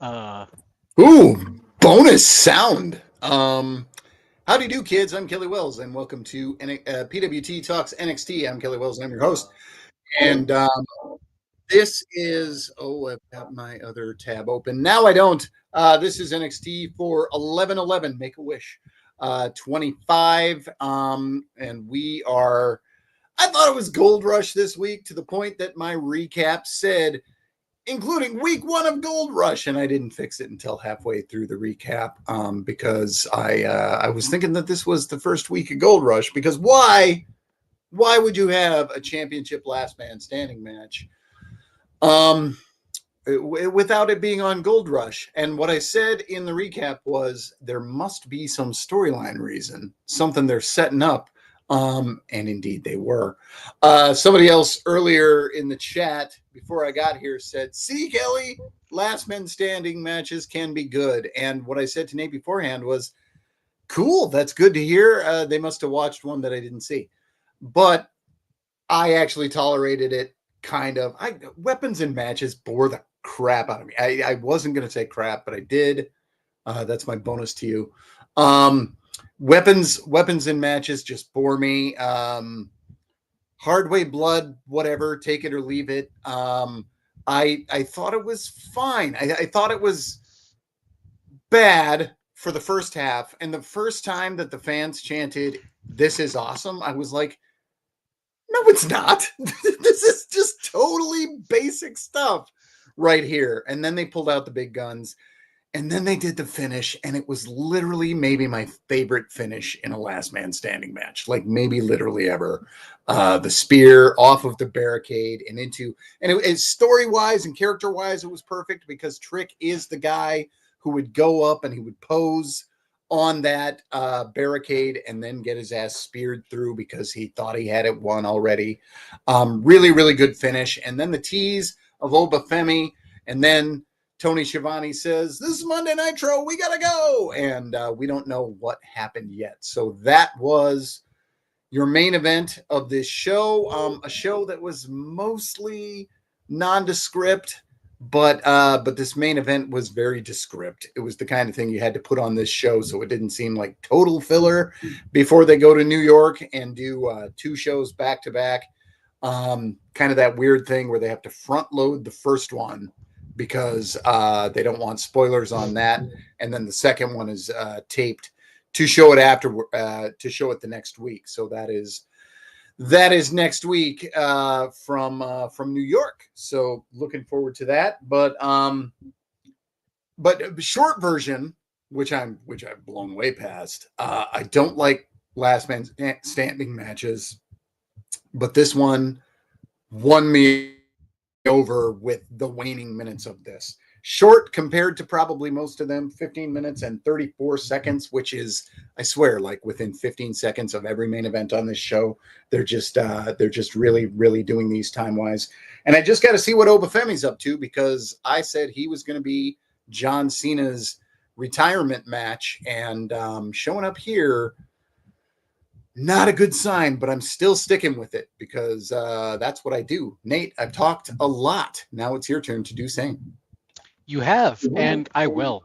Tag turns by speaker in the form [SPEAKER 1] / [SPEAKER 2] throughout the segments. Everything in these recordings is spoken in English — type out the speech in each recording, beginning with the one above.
[SPEAKER 1] Ooh, bonus sound. How do you do, kids? I'm Kelly Wells, and welcome to PWT Talks NXT. I'm Kelly Wells, and I'm your host. And this is, I've got my other tab open. Now I don't. This is NXT for 11/11, Make a Wish 25. And we are, I thought it was Gold Rush this week to the point that my recap said, including week 1 of Gold Rush, and I didn't fix it until halfway through the recap because I was thinking that this was the first week of Gold Rush. Because why would you have a championship last man standing match without it being on Gold Rush? And what I said in the recap was there must be some storyline reason, something they're setting up. And indeed they were. Somebody else earlier in the chat before I got here said, see, Kelly, last men standing matches can be good. And what I said to Nate beforehand was, cool, that's good to hear. They must have watched one that I didn't see. But I actually tolerated it, kind of. Weapons in matches bore the crap out of me. I wasn't going to say crap, but I did. That's my bonus to you. Weapons in matches just bore me. Hardway blood, whatever, take it or leave it. I thought it was fine. I thought it was bad for the first half. And the first time that the fans chanted, "This is awesome," I was like, no, it's not. This is just totally basic stuff right here. And then they pulled out the big guns. And then they did the finish, and it was literally maybe my favorite finish in a last man standing match, like maybe literally ever. The spear off of the barricade and into, and it story-wise and character-wise, it was perfect because Trick is the guy who would go up and he would pose on that barricade and then get his ass speared through because he thought he had it won already. Really, really good finish. And then the tease of Obafemi, and then Tony Schiavone says, "This is Monday Nitro, we gotta go," and we don't know what happened yet. So that was your main event of this show, a show that was mostly nondescript, but this main event was very descript. It was the kind of thing you had to put on this show so it didn't seem like total filler before they go to New York and do 2 shows back to back. Kind of that weird thing where they have to front load the first one because they don't want spoilers on that, and then the second one is taped to show it to show it the next week. So that is next week from New York. So looking forward to that. But short version, which I've blown way past. I don't like last man standing matches, but this one won me over with the waning minutes of this. Short compared to probably most of them, 15 minutes and 34 seconds, which is, I swear, like within 15 seconds of every main event on this show. They're just really, really doing these time-wise. And I just got to see what Obafemi's up to, because I said he was going to be John Cena's retirement match, and showing up here, not a good sign, but I'm still sticking with it because that's what I do. Nate, I've talked a lot. Now it's your turn to do same.
[SPEAKER 2] You have, and I will.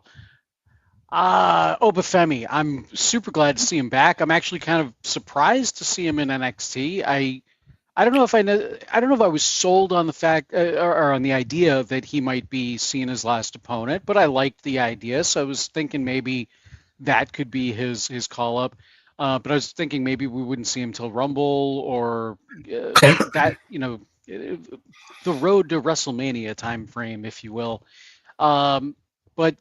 [SPEAKER 2] Obafemi, I'm super glad to see him back. I'm actually kind of surprised to see him in NXT. I don't know if I don't know if I was sold on the fact or on the idea that he might be Cena's last opponent, but I liked the idea, so I was thinking maybe that could be his call up. But I was thinking maybe we wouldn't see him till Rumble or that, the road to WrestleMania time frame, if you will. But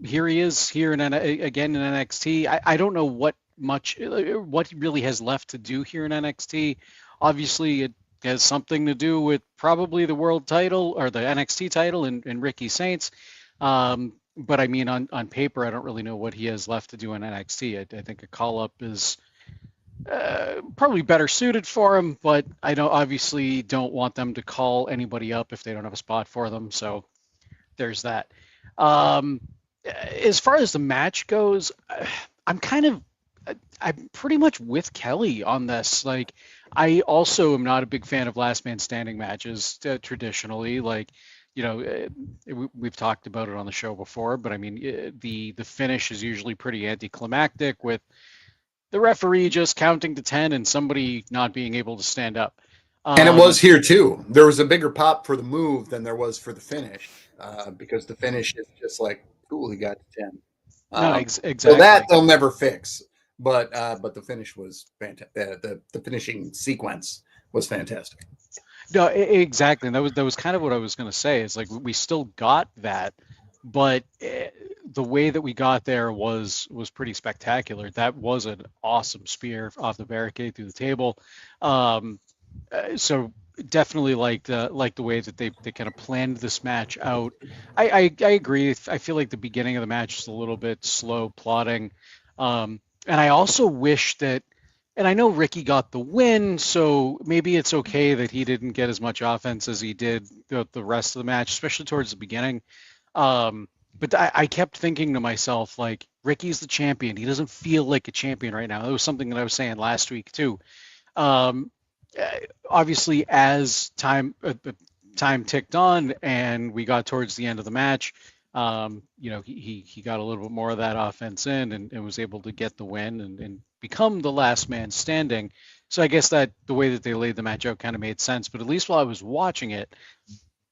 [SPEAKER 2] here he is here again in NXT. I don't know what he really has left to do here in NXT. Obviously, it has something to do with probably the world title or the NXT title and Ricky Saints. But I mean, on paper, I don't really know what he has left to do in NXT. I think a call-up is probably better suited for him, but I obviously don't want them to call anybody up if they don't have a spot for them. So there's that. As far as the match goes, I'm pretty much with Kelly on this. Like, I also am not a big fan of last man standing matches traditionally. Like, we've talked about it on the show before, but I mean, the finish is usually pretty anticlimactic with the referee just counting to 10 and somebody not being able to stand up.
[SPEAKER 1] And it was here too. There was a bigger pop for the move than there was for the finish, because the finish is just like, cool, he got to 10.
[SPEAKER 2] No,
[SPEAKER 1] So
[SPEAKER 2] exactly.
[SPEAKER 1] that they'll never fix. But the finish was fantastic. The finishing sequence was fantastic.
[SPEAKER 2] No, exactly. And that was kind of what I was going to say. Is like we still got that, but the way that we got there was pretty spectacular. That was an awesome spear off the barricade through the table. So definitely liked the way that they kind of planned this match out. I agree. I feel like the beginning of the match is a little bit slow plotting, and I also wish that. And I know Ricky got the win, so maybe it's okay that he didn't get as much offense as he did the rest of the match, especially towards the beginning. But I kept thinking to myself, like, Ricky's the champion. He doesn't feel like a champion right now. That was something that I was saying last week too. Obviously, as time ticked on and we got towards the end of the match, he got a little bit more of that offense in and was able to get the win and become the last man standing. So I guess that the way that they laid the match out kind of made sense. But at least while I was watching it,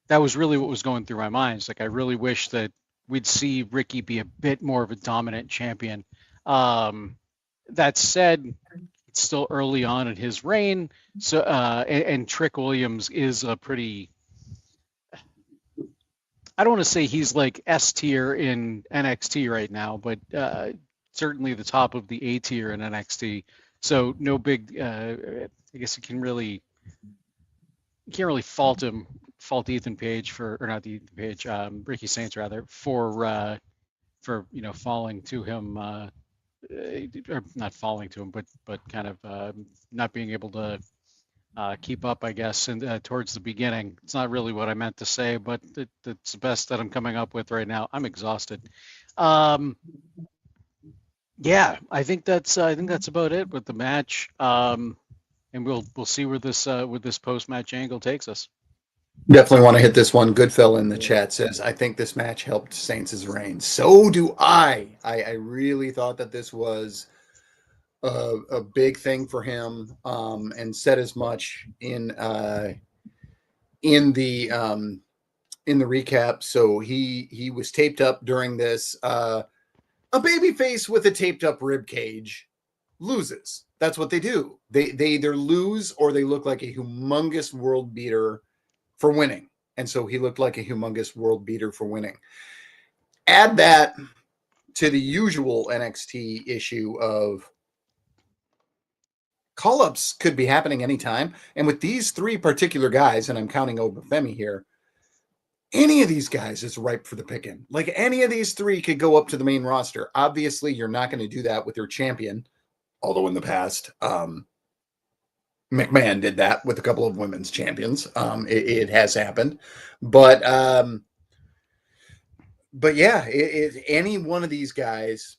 [SPEAKER 2] that was really what was going through my mind. It's like I really wish that we'd see Ricky be a bit more of a dominant champion. That said, it's still early on in his reign. So and Trick Williams is a pretty, I don't want to say he's like S tier in NXT right now, but certainly the top of the A tier in NXT. So no big, I guess you can't really fault Ethan Page for, or not Ethan Page, Ricky Saints rather, for falling to him, or not falling to him, but kind of not being able to keep up, I guess, and towards the beginning. It's not really what I meant to say, but it's the best that I'm coming up with right now. I'm exhausted. Yeah, I think that's about it with the match. And we'll see where this post-match angle takes us.
[SPEAKER 1] Definitely want to hit this one. Goodfella in the chat says, I think this match helped Saints' reign. So do I. I really thought that this was a big thing for him, and said as much in the recap. So he was taped up during this. A babyface with a taped up rib cage loses. That's what they do. They either lose or they look like a humongous world beater for winning. And so he looked like a humongous world beater for winning. Add that to the usual NXT issue of call-ups could be happening anytime. And with these three particular guys, and I'm counting Obafemi here, any of these guys is ripe for the picking. Like any of these three could go up to the main roster. Obviously, you're not going to do that with your champion, although in the past, McMahon did that with a couple of women's champions. It has happened, but yeah, any one of these guys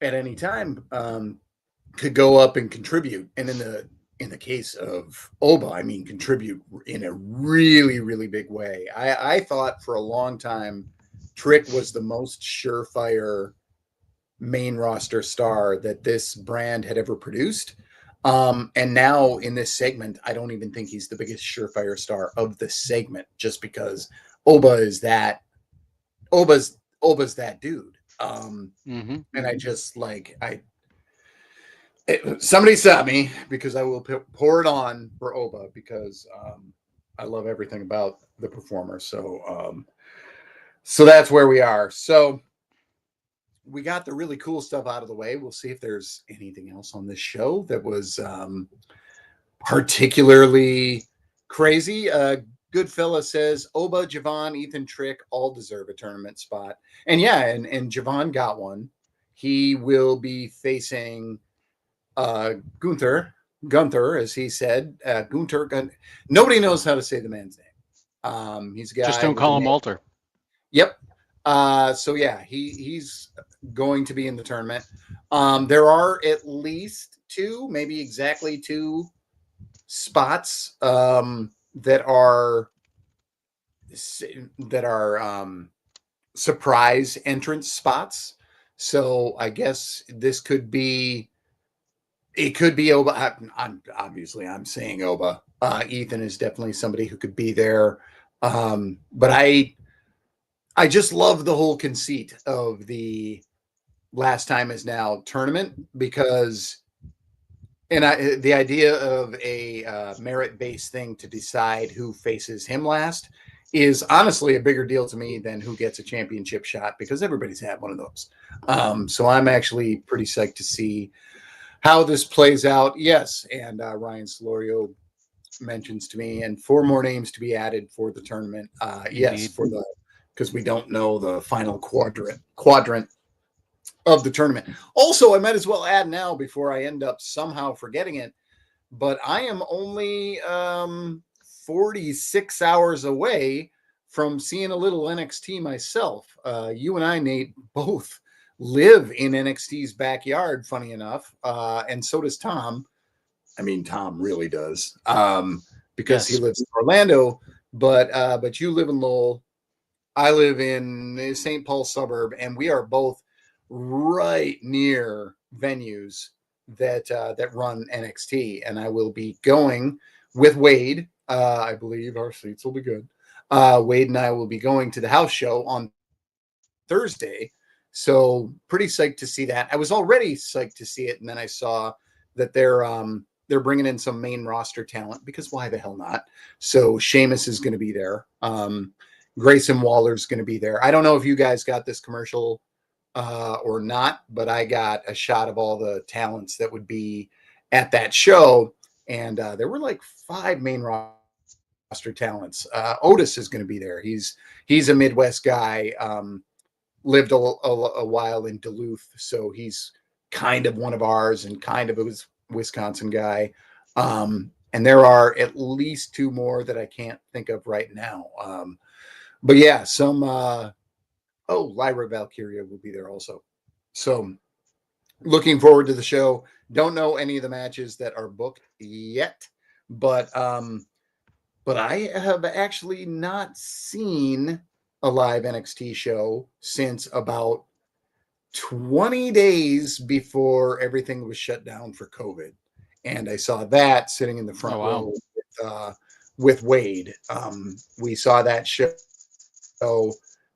[SPEAKER 1] at any time could go up and contribute. And in the case of Oba, I mean, contribute in a really, really big way. I thought for a long time, Trick was the most surefire main roster star that this brand had ever produced. And now in this segment, I don't even think he's the biggest surefire star of the segment, just because Oba's that dude. And I just somebody stop me, because I will pour it on for Oba, because I love everything about the performer. So that's where we are. So we got the really cool stuff out of the way. We'll see if there's anything else on this show that was particularly crazy. Goodfella says Oba, Javon, Ethan Trick all deserve a tournament spot. And yeah, and Javon got one. He will be facing Gunther, as he said. Gunther. Nobody knows how to say the man's name. He's a guy.
[SPEAKER 2] Just don't call him Walter.
[SPEAKER 1] Yep. So yeah, he's going to be in the tournament. There are at least two, maybe exactly two spots that are that are surprise entrance spots. So I guess this could be. It could be Oba. I'm saying Oba. Ethan is definitely somebody who could be there. But I just love the whole conceit of the last time is now tournament because, the idea of a merit based thing to decide who faces him last is honestly a bigger deal to me than who gets a championship shot because everybody's had one of those. So I'm actually pretty psyched to see how this plays out. Yes, and Ryan Solorio mentions to me, and 4 more names to be added for the tournament. Yes,
[SPEAKER 2] Indeed.
[SPEAKER 1] for the because we don't know the final quadrant of the tournament. Also, I might as well add now before I end up somehow forgetting it, but I am only 46 hours away from seeing a little NXT myself. You and I, Nate, both live in NXT's backyard, funny enough, and so does Tom. I mean, Tom really does, because he
[SPEAKER 2] Yes.
[SPEAKER 1] lives in Orlando. But you live in Lowell. I live in the St. Paul suburb, and we are both right near venues that run NXT. And I will be going with Wade. I believe our seats will be good. Wade and I will be going to the house show on Thursday. So pretty psyched to see that. I was already psyched to see it, and then I saw that they're bringing in some main roster talent because why the hell not? So Sheamus is going to be there. Grayson Waller's going to be there. I don't know if you guys got this commercial or not, but I got a shot of all the talents that would be at that show, and there were like 5 main roster talents. Otis is going to be there. He's a Midwest guy. Lived a while in Duluth, so he's kind of one of ours and kind of a Wisconsin guy. And there are at least 2 more that I can't think of right now. But yeah, Lyra Valkyria will be there also. So looking forward to the show. Don't know any of the matches that are booked yet, but I have actually not seen a live NXT show since about 20 days before everything was shut down for COVID. And I saw that sitting in the front row with Wade. We saw that show.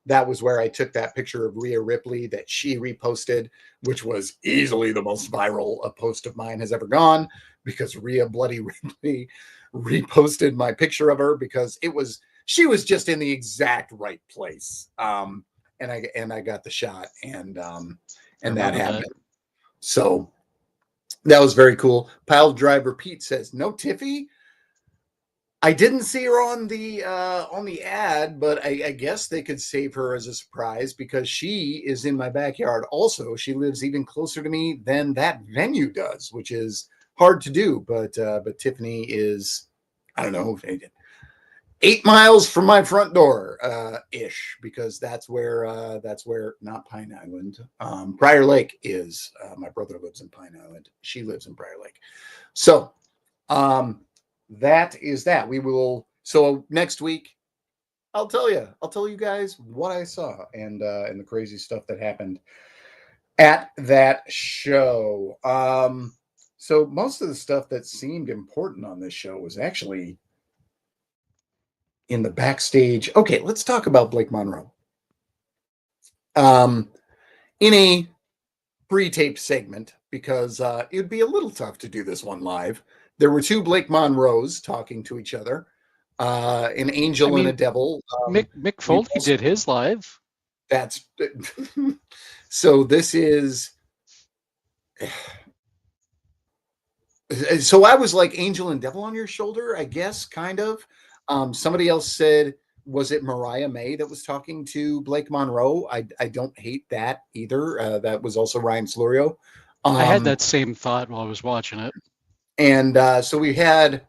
[SPEAKER 1] That was where I took that picture of Rhea Ripley that she reposted, which was easily the most viral a post of mine has ever gone because Rhea Bloody Ripley reposted my picture of her because she was just in the exact right place. And I got the shot and that happened. So that was very cool. Pile Driver Pete says, no Tiffy. I didn't see her on the ad, but I guess they could save her as a surprise because she is in my backyard. Also, she lives even closer to me than that venue does, which is hard to do. But Tiffany is, I don't know, 8 miles from my front door, ish, because that's where not Pine Island, Prior Lake is. My brother lives in Pine Island. She lives in Prior Lake. So, that is that. We will. So next week, I'll tell you guys what I saw and the crazy stuff that happened at that show. So most of the stuff that seemed important on this show was actually in the backstage. Okay, let's talk about Blake Monroe. In a pre-taped segment, because it would be a little tough to do this one live. There were 2 Blake Monroes talking to each other, an angel and a devil.
[SPEAKER 2] Mick Foley did his live.
[SPEAKER 1] That's so. This is. So I was like angel and devil on your shoulder, I guess, kind of. Somebody else said, was it Mariah May that was talking to Blake Monroe? I don't hate that either. That was also Ryan Solorio.
[SPEAKER 2] I had that same thought while I was watching it.
[SPEAKER 1] And so we had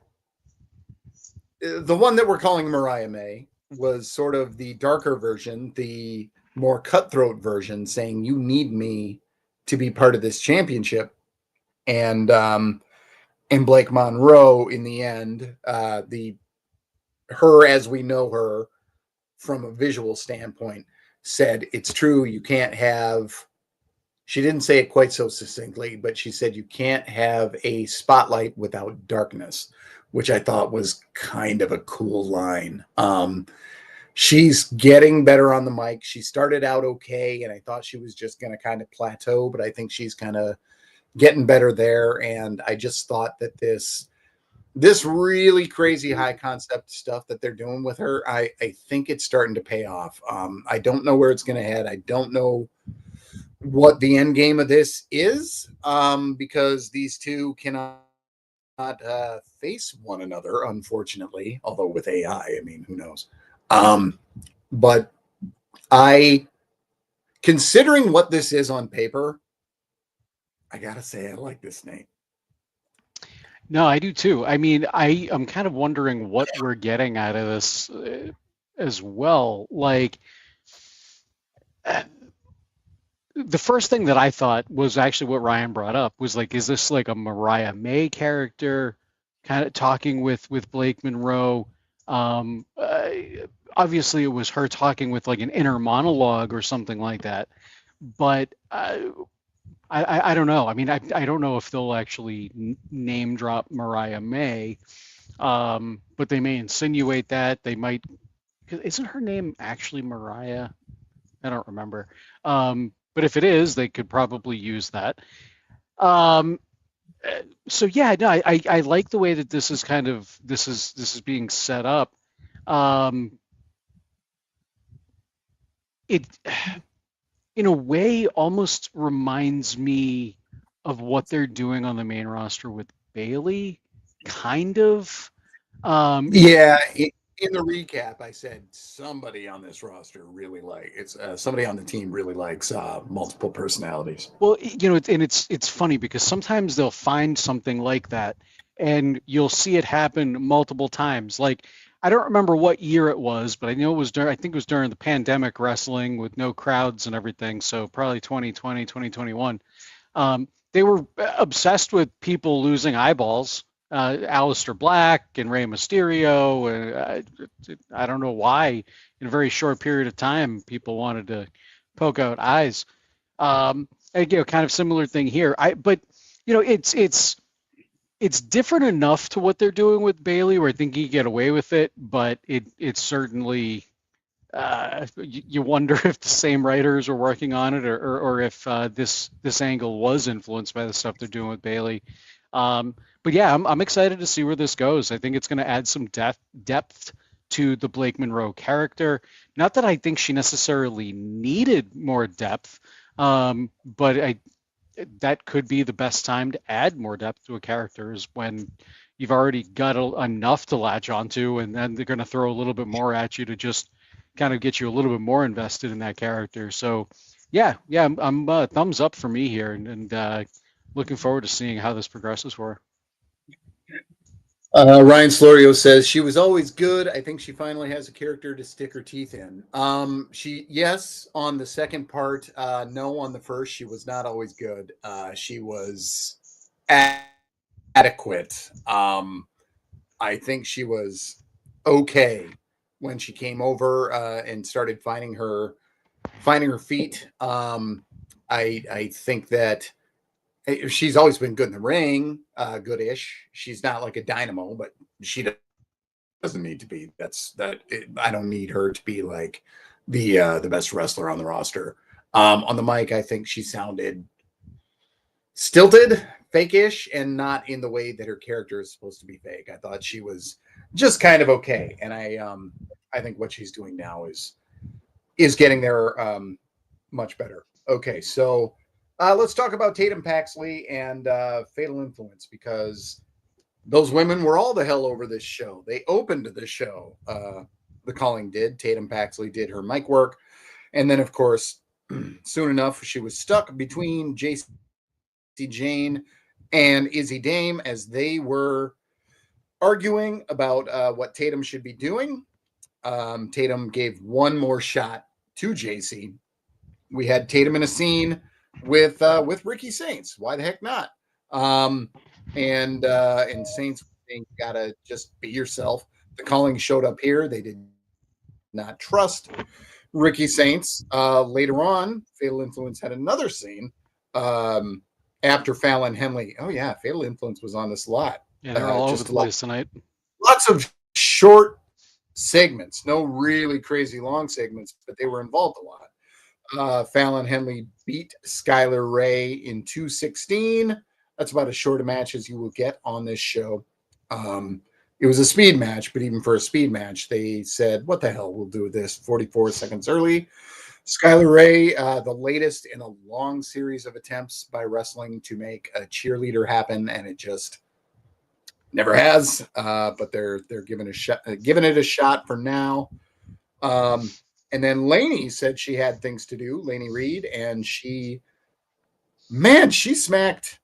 [SPEAKER 1] the one that we're calling Mariah May was sort of the darker version, the more cutthroat version, saying you need me to be part of this championship. And Blake Monroe in the end, her as we know her, from a visual standpoint, said it's true. You can't have, she didn't say it quite so succinctly, but she said you can't have a spotlight without darkness, which I thought was kind of a cool line. She's getting better on the mic. She started out okay, and I thought she was just going to kind of plateau, but I think she's kind of getting better there. And I just thought that this really crazy high concept stuff that they're doing with her, I think it's starting to pay off. I don't know where it's going to head. I don't know what the end game of this is, because these two cannot face one another, unfortunately. Although with AI, I mean, who knows? But considering what this is on paper, I gotta say I like this name.
[SPEAKER 2] No, I do too. I mean, I'm kind of wondering what we're getting out of this as well. Like, the first thing that I thought was actually what Ryan brought up was like, is this like a Mariah May character kind of talking with Blake Monroe? Obviously, it was her talking with like an inner monologue or something like that. But I don't know. I mean, I don't know if they'll actually name drop Mariah May, but they may insinuate that. They might. Isn't her name actually Mariah? I don't remember. But if it is, they could probably use that. Um, so yeah, no, I like the way that this is kind of this is being set up. It in a way almost reminds me of what they're doing on the main roster with Bailey, kind of.
[SPEAKER 1] Yeah, in the recap, I said somebody on this roster really somebody on the team really likes multiple personalities.
[SPEAKER 2] Well, it's funny because sometimes they'll find something like that, and you'll see it happen multiple times. Like I don't remember what year it was, but I know it was during. I think it was during the pandemic wrestling with no crowds and everything. So probably 2020, 2021. They were obsessed with people losing eyeballs. Aleister Black and Rey Mysterio. I don't know why, in a very short period of time, people wanted to poke out eyes. And, kind of similar thing here. But it's different enough to what they're doing with Bailey, where I think you get away with it. But it's certainly you wonder if the same writers are working on it, or if this angle was influenced by the stuff they're doing with Bailey. But yeah, I'm excited to see where this goes. I think it's going to add some depth to the Blake Monroe character. Not that I think she necessarily needed more depth, but that could be the best time to add more depth to a character is when you've already got enough to latch onto, and then they're going to throw a little bit more at you to just kind of get you a little bit more invested in that character. So yeah, I'm thumbs up for me here, and looking forward to seeing how this progresses for her.
[SPEAKER 1] Ryan Slorio says she was always good. I think she finally has a character to stick her teeth in. Yes, on the second part, no, on the first, she was not always good. She was adequate. I think she was okay when she came over and started finding her feet. I think that she's always been good in the ring, goodish. She's not like a dynamo, but she doesn't need to be. I don't need her to be like the best wrestler on the roster. On the mic, I think she sounded stilted, fake-ish, and not in the way that her character is supposed to be fake. I thought she was just kind of okay, and I think what she's doing now is getting there much better. Okay, so let's talk about Tatum Paxley and Fatal Influence, because those women were all the hell over this show. They opened the show. The Calling did. Tatum Paxley did her mic work. And then, of course, soon enough, she was stuck between JC Jane and Izzy Dame as they were arguing about what Tatum should be doing. Tatum gave one more shot to JC. We had Tatum in a scene with Ricky Saints. Why the heck not? And Saints saying, gotta just be yourself. The Calling showed up here. They did not trust Ricky Saints. Later on, Fatal Influence had another scene after Fallon Henley. Oh yeah, Fatal Influence was on this a lot.
[SPEAKER 2] Yeah, they're all over
[SPEAKER 1] Just
[SPEAKER 2] the place tonight.
[SPEAKER 1] lots of short segments, no really crazy long segments, but they were involved a lot. Fallon Henley beat Skylar Ray in 2:16. That's about as short a match as you will get on this show. It was a speed match, but even for a speed match, they said, what the hell, we'll do this 44 seconds early. Skylar Ray, the latest in a long series of attempts by wrestling to make a cheerleader happen, and it just never has. But they're giving it a shot for now. And then Lainey said she had things to do, Lainey Reed, and she smacked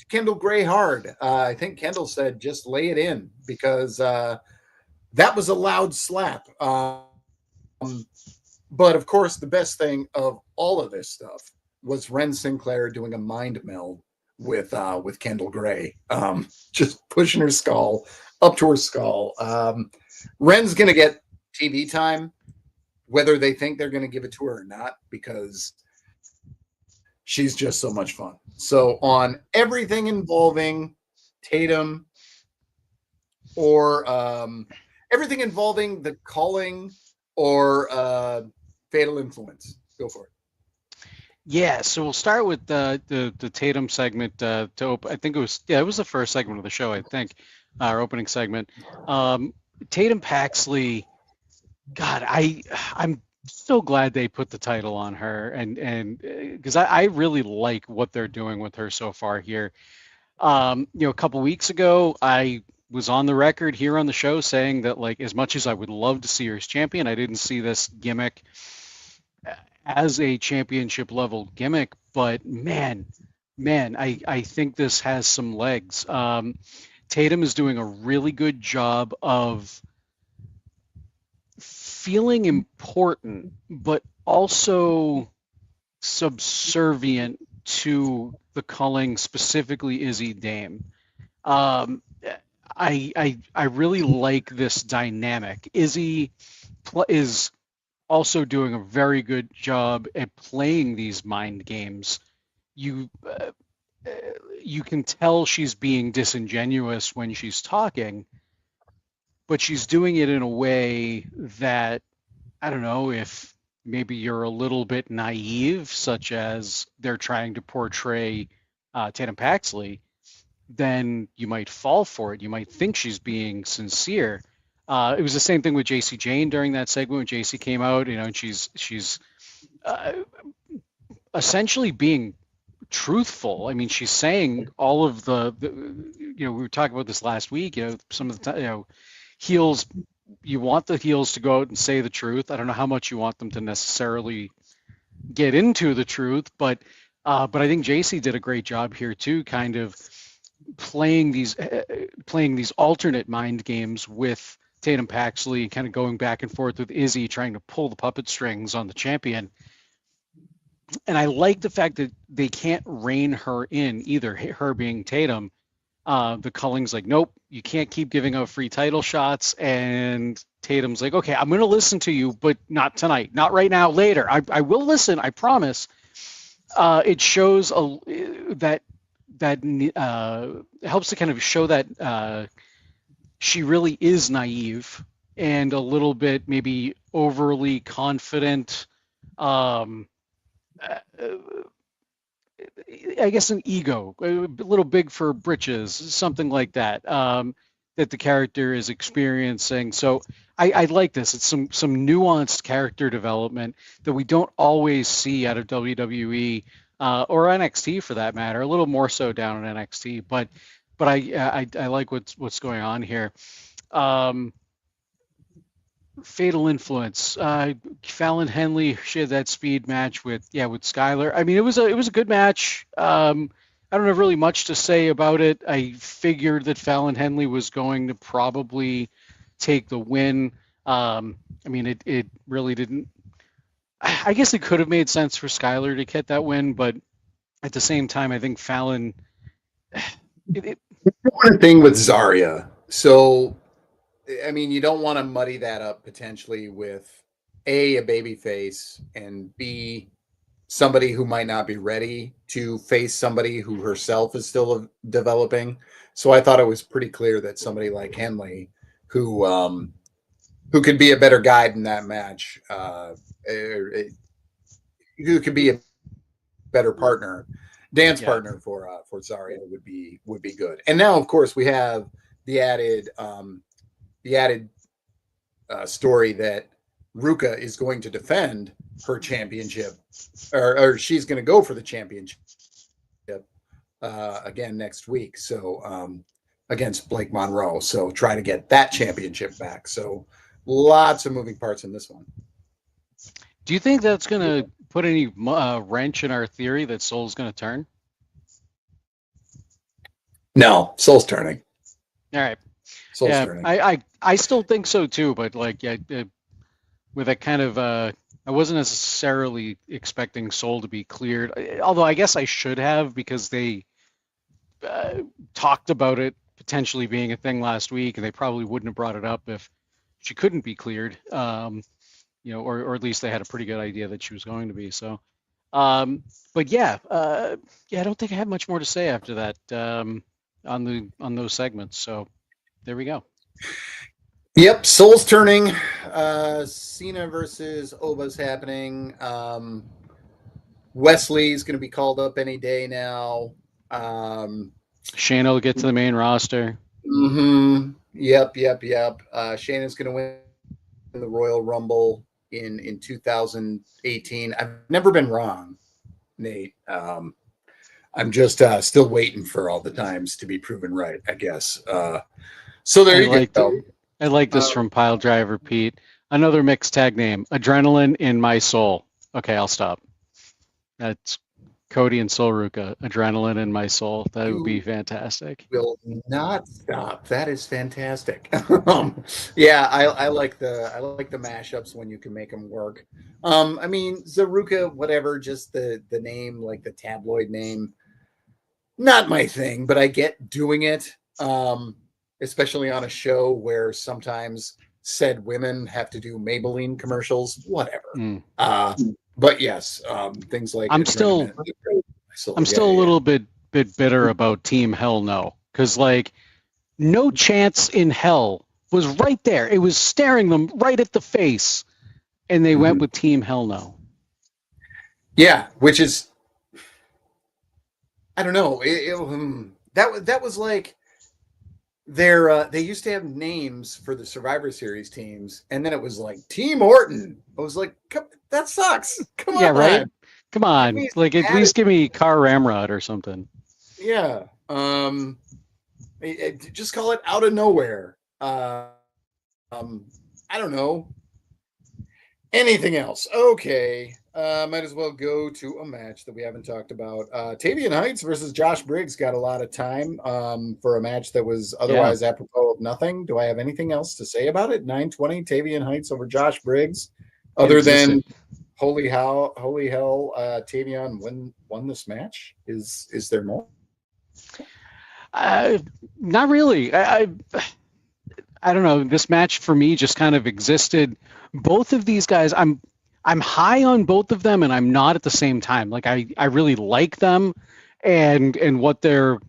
[SPEAKER 1] Kendall Gray hard. I think Kendall said just lay it in because that was a loud slap. But of course, the best thing of all of this stuff was Ren Sinclair doing a mind meld with Kendall Gray, just pushing her skull up to her skull. Ren's gonna get TV time, whether they think they're going to give it to her or not, because she's just so much fun. So on everything involving Tatum or everything involving the calling or Fatal Influence, go for it.
[SPEAKER 2] Yeah, so we'll start with the Tatum segment to open. I think it was the first segment of the show. I think our opening segment. Tatum Paxley. God, I'm so glad they put the title on her, and because I really like what they're doing with her so far here. A couple weeks ago, I was on the record here on the show saying that, like, as much as I would love to see her as champion, I didn't see this gimmick as a championship level gimmick. But man, I think this has some legs. Tatum is doing a really good job of feeling important, but also subservient to the culling, specifically Izzy Dame. I really like this dynamic. Izzy is also doing a very good job at playing these mind games. You can tell she's being disingenuous when she's talking, but she's doing it in a way that, I don't know, if maybe you're a little bit naive, such as they're trying to portray Tatum Paxley, then you might fall for it. You might think she's being sincere. It was the same thing with JC Jane during that segment when JC came out, and she's essentially being truthful. I mean, she's saying all of the we were talking about this last week, some of the heels, you want the heels to go out and say the truth. I don't know how much you want them to necessarily get into the truth, but I think JC did a great job here too, kind of playing these alternate mind games with Tatum Paxley, kind of going back and forth with Izzy, trying to pull the puppet strings on the champion. And I like the fact that they can't rein her in either, her being Tatum. The Culling's like, nope, you can't keep giving out free title shots. And Tatum's like, okay, I'm going to listen to you, but not tonight, not right now, later. I will listen, I promise. It shows that helps to kind of show that she really is naive and a little bit maybe overly confident. I guess an ego, a little big for britches, something like that, that the character is experiencing. So I like this. It's some nuanced character development that we don't always see out of WWE or NXT for that matter. A little more so down in NXT, but I like what's going on here. Fatal Influence. Fallon Henley, she had that speed match with Skylar. I mean, it was a good match. I don't have really much to say about it. I figured that Fallon Henley was going to probably take the win. I mean, it really didn't. I guess it could have made sense for Skylar to get that win, but at the same time, I think Fallon.
[SPEAKER 1] One thing with Zarya. So I mean, you don't want to muddy that up potentially with a baby face, and B, somebody who might not be ready to face somebody who herself is still developing. So I thought it was pretty clear that somebody like Henley, who could be a better guide in that match, who could be a better partner, dance partner for Zarya would be good. And now, of course, we have the added story that Ruka is going to defend her championship, or she's going to go for the championship again next week. So against Blake Monroe. So try to get that championship back. So lots of moving parts in this one.
[SPEAKER 2] Do you think that's going to put any wrench in our theory that Soul's going to turn?
[SPEAKER 1] No, Soul's turning.
[SPEAKER 2] All right.
[SPEAKER 1] Soul's turning.
[SPEAKER 2] I still think so too, but like with a kind of I wasn't necessarily expecting Soul to be cleared, although I guess I should have, because they talked about it potentially being a thing last week, and they probably wouldn't have brought it up if she couldn't be cleared. Or at least they had a pretty good idea that she was going to be. So, but yeah, I don't think I have much more to say after that on those segments. So there we go.
[SPEAKER 1] Yep, Soul's turning. Cena versus Oba's happening. Wesley's going to be called up any day now.
[SPEAKER 2] Shayna will get to the main roster.
[SPEAKER 1] Mm-hmm. Yep. Shayna's going to win the Royal Rumble in 2018. I've never been wrong, Nate. I'm just still waiting for all the times to be proven right, I guess. So there you go.
[SPEAKER 2] I like this from Pile Driver Pete. Another mixed tag name, Adrenaline in My Soul. Okay, I'll stop. That's Cody and Soul Ruka, Adrenaline in My Soul. That would be fantastic.
[SPEAKER 1] Will not stop. That is fantastic. Yeah, I like the mashups when you can make them work. I mean, Zaruka, whatever, just the name, like the tabloid name, not my thing, but I get doing it. Especially on a show where sometimes said women have to do Maybelline commercials, whatever. But yes, things like
[SPEAKER 2] I'm still a little bit bitter about Team Hell No, because like No Chance in Hell was right there. It was staring them right at the face, and they went with Team Hell No.
[SPEAKER 1] Yeah, which is, I don't know. That was like. They used to have names for the Survivor Series teams, and then it was like Team Orton. I was like, that sucks. Come on,
[SPEAKER 2] right? Come on, like at least give me Car Ramrod or something.
[SPEAKER 1] Yeah. Just call it Out of Nowhere. I don't know. Anything else? Okay. Might as well go to a match that we haven't talked about. Tavian Heights versus Josh Briggs got a lot of time for a match that was otherwise apropos of nothing. Do I have anything else to say about it? 920 Tavian Heights over Josh Briggs, other than holy hell, Tavian won this match. Is there more?
[SPEAKER 2] Not really. I don't know. This match for me just kind of existed. Both of these guys, I'm high on both of them, and I'm not at the same time. Like I really like them, and what their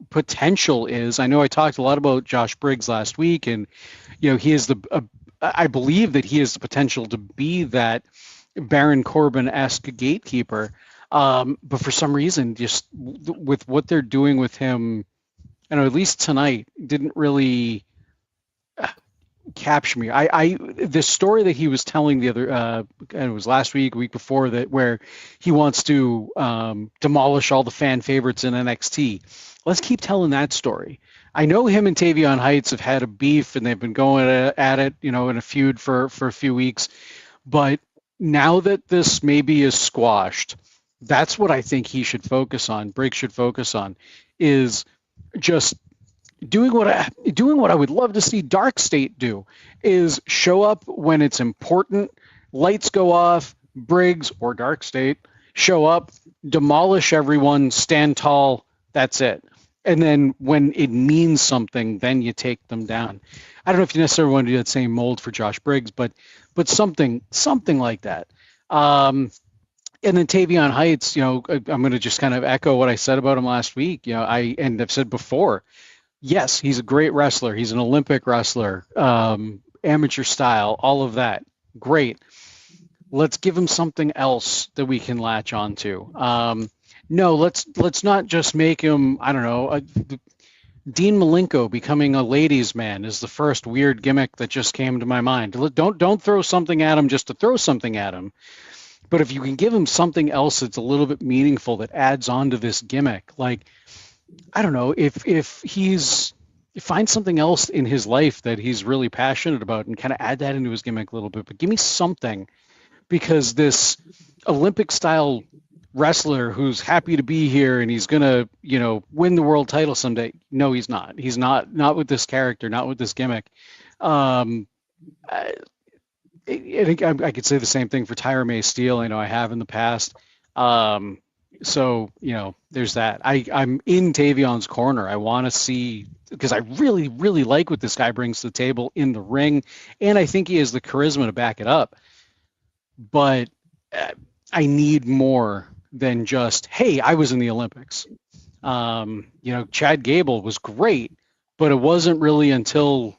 [SPEAKER 2] potential is. I know I talked a lot about Josh Briggs last week, and he is I believe that he has the potential to be that Baron Corbin-esque gatekeeper. But for some reason, just with what they're doing with him, at least tonight, didn't really capture me. The story that he was telling the other, and it was last week, week before that, where he wants to demolish all the fan favorites in NXT. Let's keep telling that story. I know him and Tavion Heights have had a beef, and they've been going at it, in a feud for a few weeks. But now that this maybe is squashed, that's what I think he should focus on. Briggs should focus on, is just doing what I would love to see Dark State do, is show up when it's important, lights go off, Briggs or Dark State show up, demolish everyone, stand tall, that's it. And then when it means something, then you take them down. I don't know if you necessarily want to do that same mold for Josh Briggs, but something like that. And then Tavion Heights, I'm going to just kind of echo what I said about him last week. And I've said before, yes, he's a great wrestler. He's an Olympic wrestler, amateur style, all of that. Great. Let's give him something else that we can latch onto. No, let's not just make him, I don't know, Dean Malenko becoming a ladies' man is the first weird gimmick that just came to my mind. Don't throw something at him just to throw something at him. But if you can give him something else that's a little bit meaningful that adds on to this gimmick, like, I don't know, if he's find something else in his life that he's really passionate about and kind of add that into his gimmick a little bit, but give me something, because this Olympic style wrestler who's happy to be here and he's gonna, win the world title someday. No, he's not. He's not with this character, not with this gimmick. I think I could say the same thing for Tyra May Steele. I have in the past. So, there's that. I'm in Tavion's corner. I want to see, because I really, really like what this guy brings to the table in the ring, and I think he has the charisma to back it up. But I need more than just, hey, I was in the Olympics. Chad Gable was great, but it wasn't really until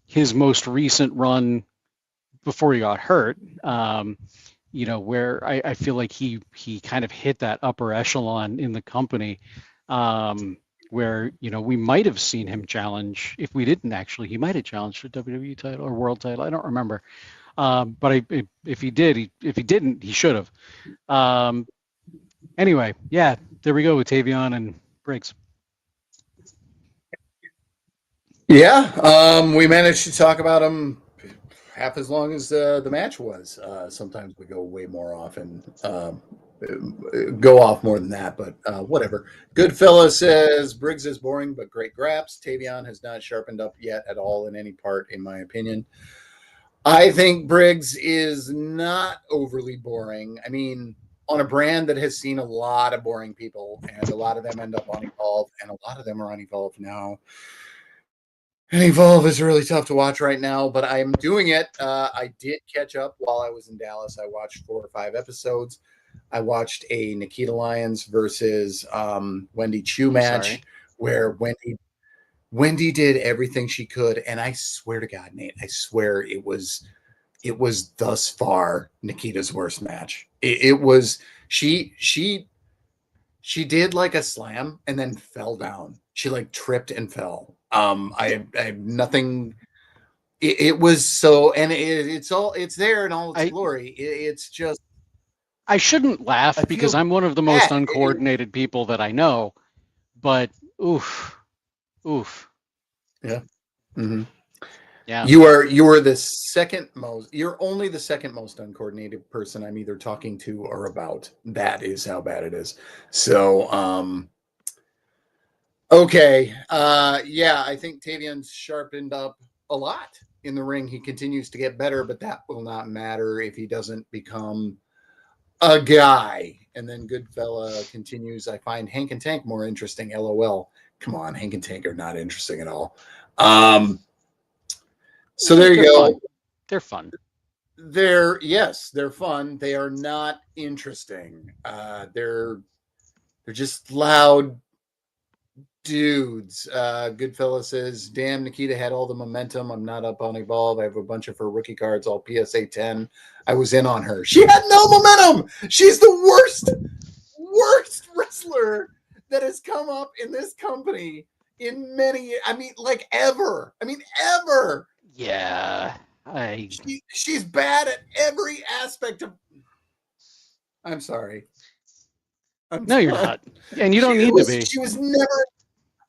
[SPEAKER 2] his most recent run before he got hurt, where I feel like he kind of hit that upper echelon in the company, where, we might have seen him challenge. If we didn't actually, he might have challenged for WWE title or world title. I don't remember. But if he didn't, he should have. Anyway, yeah, there we go with Tavion and Briggs.
[SPEAKER 1] Yeah, we managed to talk about him half as long as the match was. Sometimes we go way more often, go off more than that, but whatever. Goodfella says Briggs is boring, but great graps. Tavion has not sharpened up yet at all in any part, in my opinion. I think Briggs is not overly boring. I mean, on a brand that has seen a lot of boring people, and a lot of them end up on Evolve, and a lot of them are on Evolve now. And Evolve is really tough to watch right now, but I'm doing it. I did catch up while I was in Dallas. I watched 4 or 5 episodes. I watched a Nikita Lyons versus Wendy Chu match where Wendy did everything she could, and I swear to God, Nate, I swear it was thus far Nikita's worst match. It was she did like a slam and then fell down. She like tripped and fell. I have nothing. It was so, and it's there in all its glory. It's just,
[SPEAKER 2] I shouldn't laugh because I'm one of the most uncoordinated people that I know, but oof.
[SPEAKER 1] Yeah. Mm-hmm.
[SPEAKER 2] Yeah.
[SPEAKER 1] You are the second most. You're only the second most uncoordinated person I'm either talking to or about. That is how bad it is. So, okay. Yeah, I think Tavion's sharpened up a lot in the ring. He continues to get better, but that will not matter if he doesn't become a guy. And then Goodfella continues. I find Hank and Tank more interesting. LOL. Come on, Hank and Tank are not interesting at all. So there you go.
[SPEAKER 2] Fun. They're fun.
[SPEAKER 1] They're fun. They are not interesting. They're just loud dudes. Goodfella says, damn, Nikita had all the momentum. I'm not up on Evolve. I have a bunch of her rookie cards, all PSA 10. I was in on her. She had no momentum. She's the worst wrestler that has come up in this company in many, ever. Ever.
[SPEAKER 2] Yeah.
[SPEAKER 1] She's bad at every aspect of. I'm sorry.
[SPEAKER 2] No, you're not. And you don't need to be.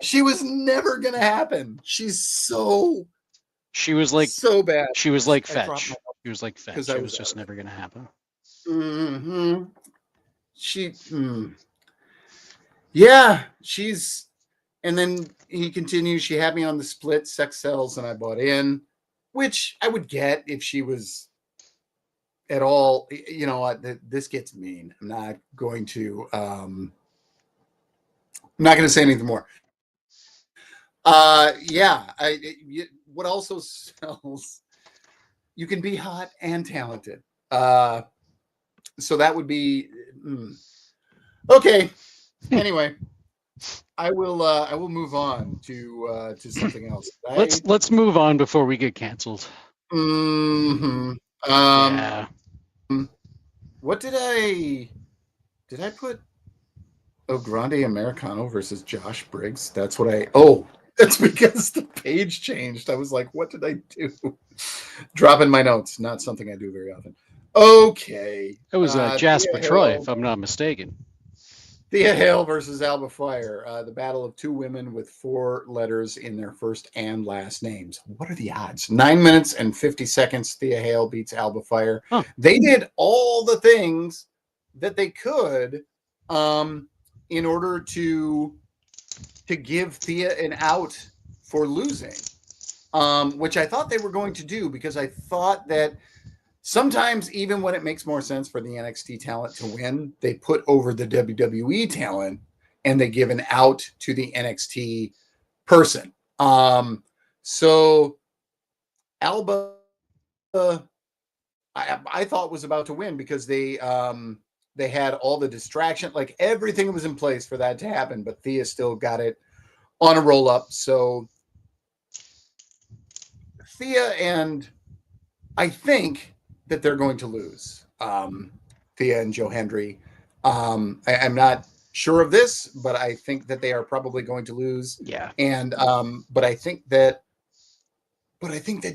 [SPEAKER 1] She was never gonna happen. She was like
[SPEAKER 2] so bad.
[SPEAKER 1] She was like Fetch.
[SPEAKER 2] She was like Fetch. It was just never gonna happen.
[SPEAKER 1] Mm-hmm. Yeah, and then he continues. She had me on the split sex sells, and I bought in, which I would get if she was at all. You know what? This gets mean. I'm not going to say anything more. Yeah. What also sells? You can be hot and talented. So that would be okay. Anyway, I will move on to something else.
[SPEAKER 2] Let's move on before we get canceled.
[SPEAKER 1] Mm-hmm.
[SPEAKER 2] Yeah.
[SPEAKER 1] What did I put? Oh, Grande Americano versus Josh Briggs. That's what I. Oh, that's because the page changed. I was like, what did I do? Dropping my notes. Not something I do very often. Okay.
[SPEAKER 2] It was Jasper
[SPEAKER 1] Thea
[SPEAKER 2] Troy,
[SPEAKER 1] Hale,
[SPEAKER 2] if I'm not mistaken.
[SPEAKER 1] Thea Hale versus Alba Fire. The battle of two women with 4 letters in their first and last names. What are the odds? 9 minutes and 50 seconds. Thea Hale beats Alba Fire.
[SPEAKER 2] Huh.
[SPEAKER 1] They did all the things that they could in order to give Thea an out for losing, which I thought they were going to do because I thought that sometimes even when it makes more sense for the NXT talent to win, they put over the WWE talent and they give an out to the NXT person. So Alba, I thought was about to win because they had all the distraction, like everything was in place for that to happen, but Thea still got it on a roll up. So Thea, and I think that they're going to lose. Thea and Joe Hendry. I'm not sure of this, but I think that they are probably going to lose.
[SPEAKER 2] Yeah.
[SPEAKER 1] And but I think that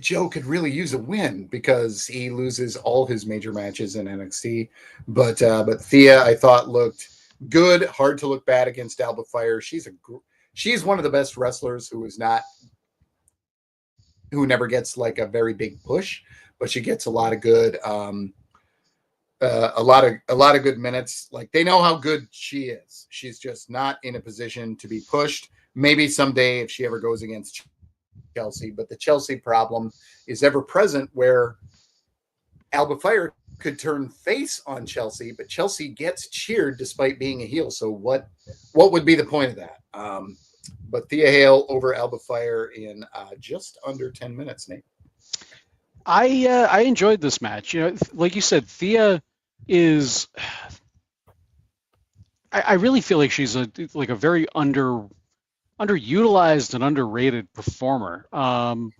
[SPEAKER 1] Joe could really use a win because he loses all his major matches in NXT. But Thea, I thought, looked good. Hard to look bad against Alba Fire. She's one of the best wrestlers who never gets like a very big push, but she gets a lot of good a lot of good minutes. Like they know how good she is. She's just not in a position to be pushed. Maybe someday if she ever goes against Chelsea, but the Chelsea problem is ever present where Alba Fire could turn face on Chelsea, but Chelsea gets cheered despite being a heel. So what would be the point of that? But Thea Hale over Alba Fire in just under 10 minutes, Nate.
[SPEAKER 2] I enjoyed this match. You know, like you said, Thea is. I really feel like she's a very underutilized and underrated performer. And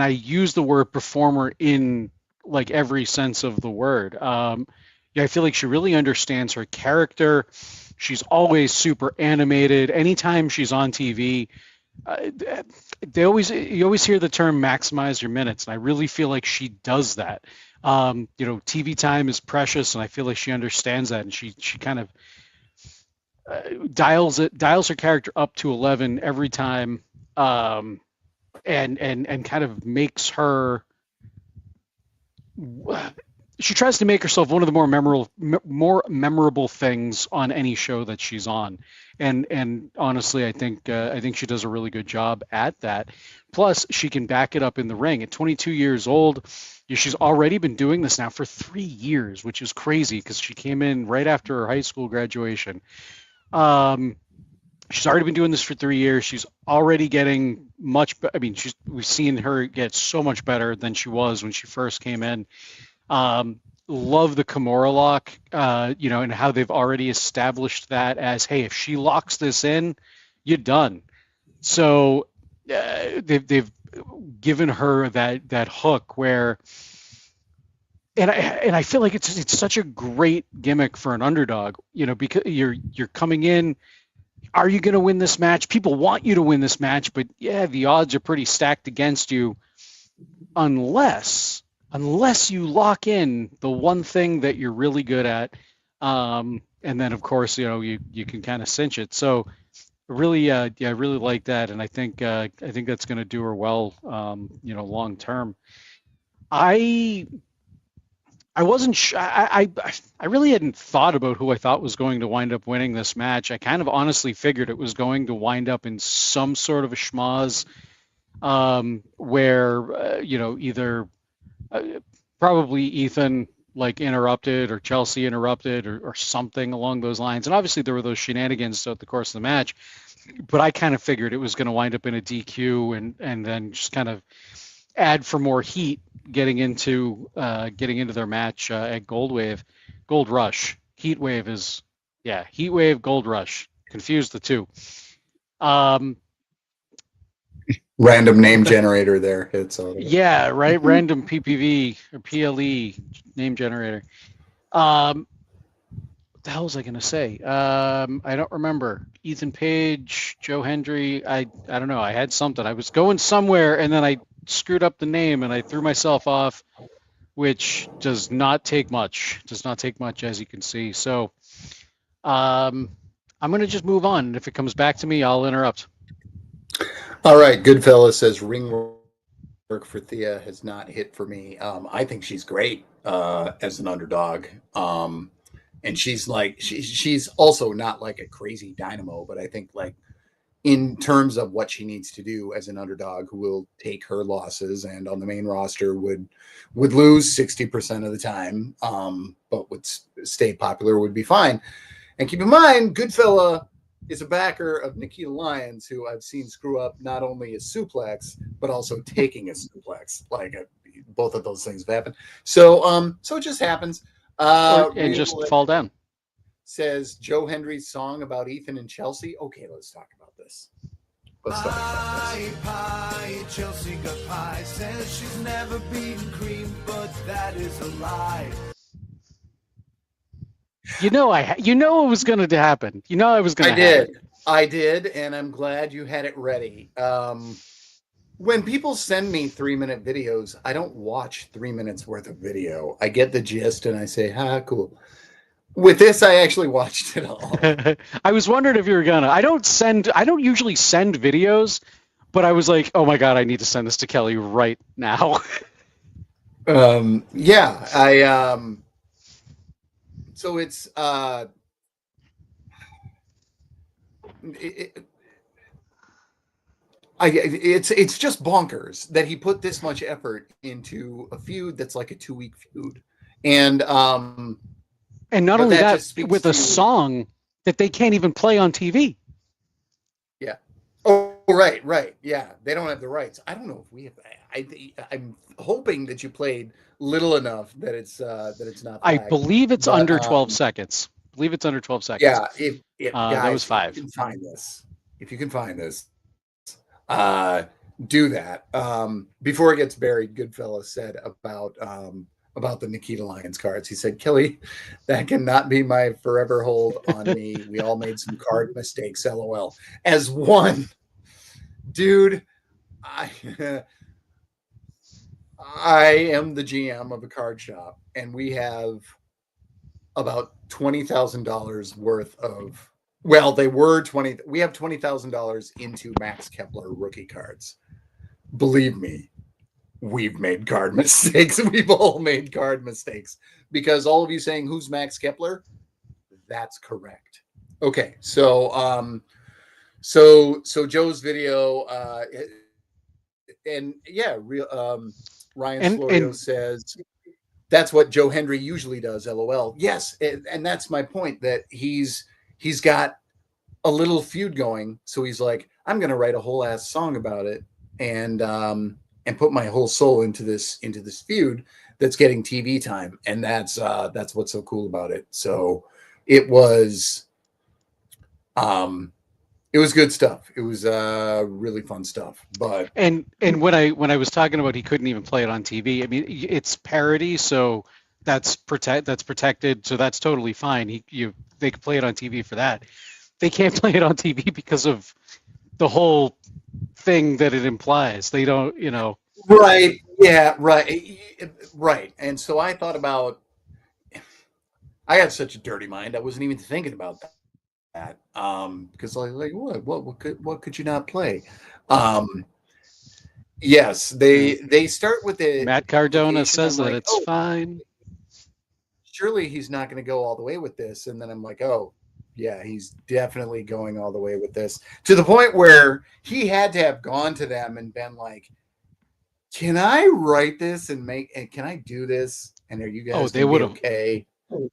[SPEAKER 2] I use the word performer in like every sense of the word. Yeah, I feel like she really understands her character. She's always super animated. Anytime she's on TV, you always hear the term maximize your minutes, and I really feel like she does that. TV time is precious, and I feel like she understands that, and she kind of dials her character up to 11 every time, and kind of makes her. She tries to make herself one of the more memorable things on any show that she's on, and honestly, I think she does a really good job at that. Plus, she can back it up in the ring. At 22 years old, she's already been doing this now for 3 years, which is crazy because she came in right after her high school graduation. She's already been doing this for 3 years. She's already getting much. I mean, we've seen her get so much better than she was when she first came in. Love the Kimura lock, and how they've already established that as, hey, if she locks this in, you're done. So they've given her that hook where, and I feel like it's such a great gimmick for an underdog, because you're coming in. Are you going to win this match? People want you to win this match, but yeah, the odds are pretty stacked against you, unless you lock in the one thing that you're really good at, and then of course you can kind of cinch it. So really, I really like that, and I think that's going to do her well, long term. I wasn't sure. I really hadn't thought about who I thought was going to wind up winning this match. I kind of honestly figured it was going to wind up in some sort of a schmoz, where either probably Ethan like interrupted or Chelsea interrupted or something along those lines. And obviously there were those shenanigans throughout the course of the match, but I kind of figured it was going to wind up in a DQ and then just kind of add for more heat getting into their match at Gold Rush. Heat Wave is Heat Wave, Gold Rush. Confused the two.
[SPEAKER 1] Random name generator there. It's all
[SPEAKER 2] yeah, right. Random PPV or PLE name generator. What the hell was I going to say? I don't remember. Ethan Page, Joe Hendry. I don't know. I had something. I was going somewhere, and then I screwed up the name, and I threw myself off, which does not take much. Does not take much, as you can see. So, I'm going to just move on. If it comes back to me, I'll interrupt.
[SPEAKER 1] All right. Goodfellas says ring work for Thea has not hit for me. I think she's great as an underdog. And she's like, she's also not like a crazy dynamo, but I think like in terms of what she needs to do as an underdog who will take her losses and on the main roster would lose 60% of the time, but would stay popular, would be fine. And keep in mind, Goodfella is a backer of Nikita Lyons, who I've seen screw up not only a suplex, but also taking a suplex. Like both of those things have happened. So it just happens.
[SPEAKER 2] And just fall down.
[SPEAKER 1] Says Joe Hendry's song about Ethan and Chelsea. Okay, let's talk about this.
[SPEAKER 3] Pie, Chelsea got pie. Says she's never beaten cream, but that is a lie.
[SPEAKER 2] You know it was going to happen. You know I was going to.
[SPEAKER 1] I did, and I'm glad you had it ready. When people send me 3-minute videos, I don't watch 3 minutes worth of video. I get the gist and I say, cool. With this, I actually watched it all.
[SPEAKER 2] I was wondering if you were gonna. I don't usually send videos, but I was like, oh my God, I need to send this to Kelly right now.
[SPEAKER 1] So it's it's just bonkers that he put this much effort into a feud that's like a 2-week feud, and
[SPEAKER 2] not only that, with a song that they can't even play on TV.
[SPEAKER 1] Yeah. Oh, right. Yeah, they don't have the rights. I don't know if we have. I'm hoping that you played little enough that it's not.
[SPEAKER 2] I believe it's under 12 seconds.
[SPEAKER 1] Yeah, if guys,
[SPEAKER 2] that was 5.
[SPEAKER 1] If you can find this, do that. Before it gets buried, Goodfellas said about the Nikita Lyons cards. He said, Kelly, that cannot be my forever hold on me. We all made some card mistakes, LOL. As one, dude, I am the GM of a card shop, and we have about $20,000 worth of, well, they were 20. We have $20,000 into Max Kepler rookie cards. Believe me, we've made card mistakes. We've all made card mistakes, because all of you saying who's Max Kepler, that's correct. Okay, so Joe's video, and yeah, Ryan Florio says that's what Joe Hendry usually does. LOL. Yes, and that's my point, that he's got a little feud going, so he's like, I'm going to write a whole ass song about it, and put my whole soul into this feud that's getting TV time, and that's what's so cool about it. So it was good stuff. It was really fun stuff. But
[SPEAKER 2] and when I was talking about he couldn't even play it on TV, I mean, it's parody, so that's protected, so that's totally fine. They could play it on TV for that. They can't play it on TV because of the whole thing that it implies. They don't,
[SPEAKER 1] Right. Yeah. Right. And so I thought about. I had such a dirty mind. I wasn't even thinking about that. Because like what could you not play? Yes, they start with it.
[SPEAKER 2] Matt Cardona says that it's fine.
[SPEAKER 1] Surely he's not going to go all the way with this, and then I'm like, oh. Yeah, he's definitely going all the way with this, to the point where he had to have gone to them and been like, can I write this and can I do this? And are you
[SPEAKER 2] Oh,
[SPEAKER 1] guys
[SPEAKER 2] they
[SPEAKER 1] going to
[SPEAKER 2] would
[SPEAKER 1] be
[SPEAKER 2] have.
[SPEAKER 1] okay?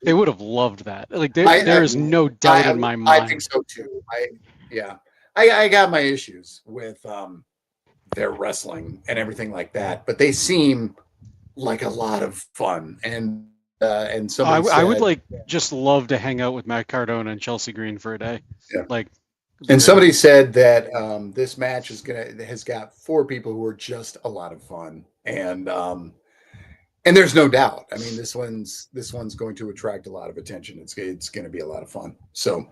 [SPEAKER 2] They would have loved that. Like
[SPEAKER 1] I,
[SPEAKER 2] there
[SPEAKER 1] I,
[SPEAKER 2] is no doubt in my
[SPEAKER 1] I think
[SPEAKER 2] mind.
[SPEAKER 1] so too. I got my issues with their wrestling and everything like that, but they seem like a lot of fun. And somebody
[SPEAKER 2] I would
[SPEAKER 1] said,
[SPEAKER 2] like just love to hang out with Matt Cardona and Chelsea Green for a day.
[SPEAKER 1] yeah.
[SPEAKER 2] Like, it'd be
[SPEAKER 1] And
[SPEAKER 2] great.
[SPEAKER 1] somebody said that this match has got 4 people who are just a lot of fun, and there's no doubt. I mean, this one's going to attract a lot of attention. It's going to be a lot of fun. So,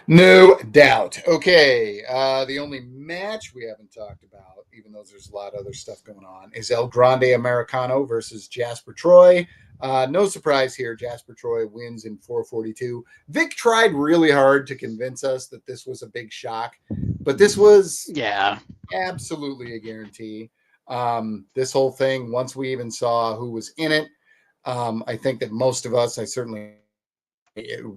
[SPEAKER 1] no doubt. Okay, the only match we haven't talked about, even though there's a lot of other stuff going on, is El Grande Americano versus Jasper Troy. No surprise here. Jasper Troy wins in 4:42. Vic tried really hard to convince us that this was a big shock, but this was absolutely a guarantee. This whole thing, once we even saw who was in it, I think that most of us,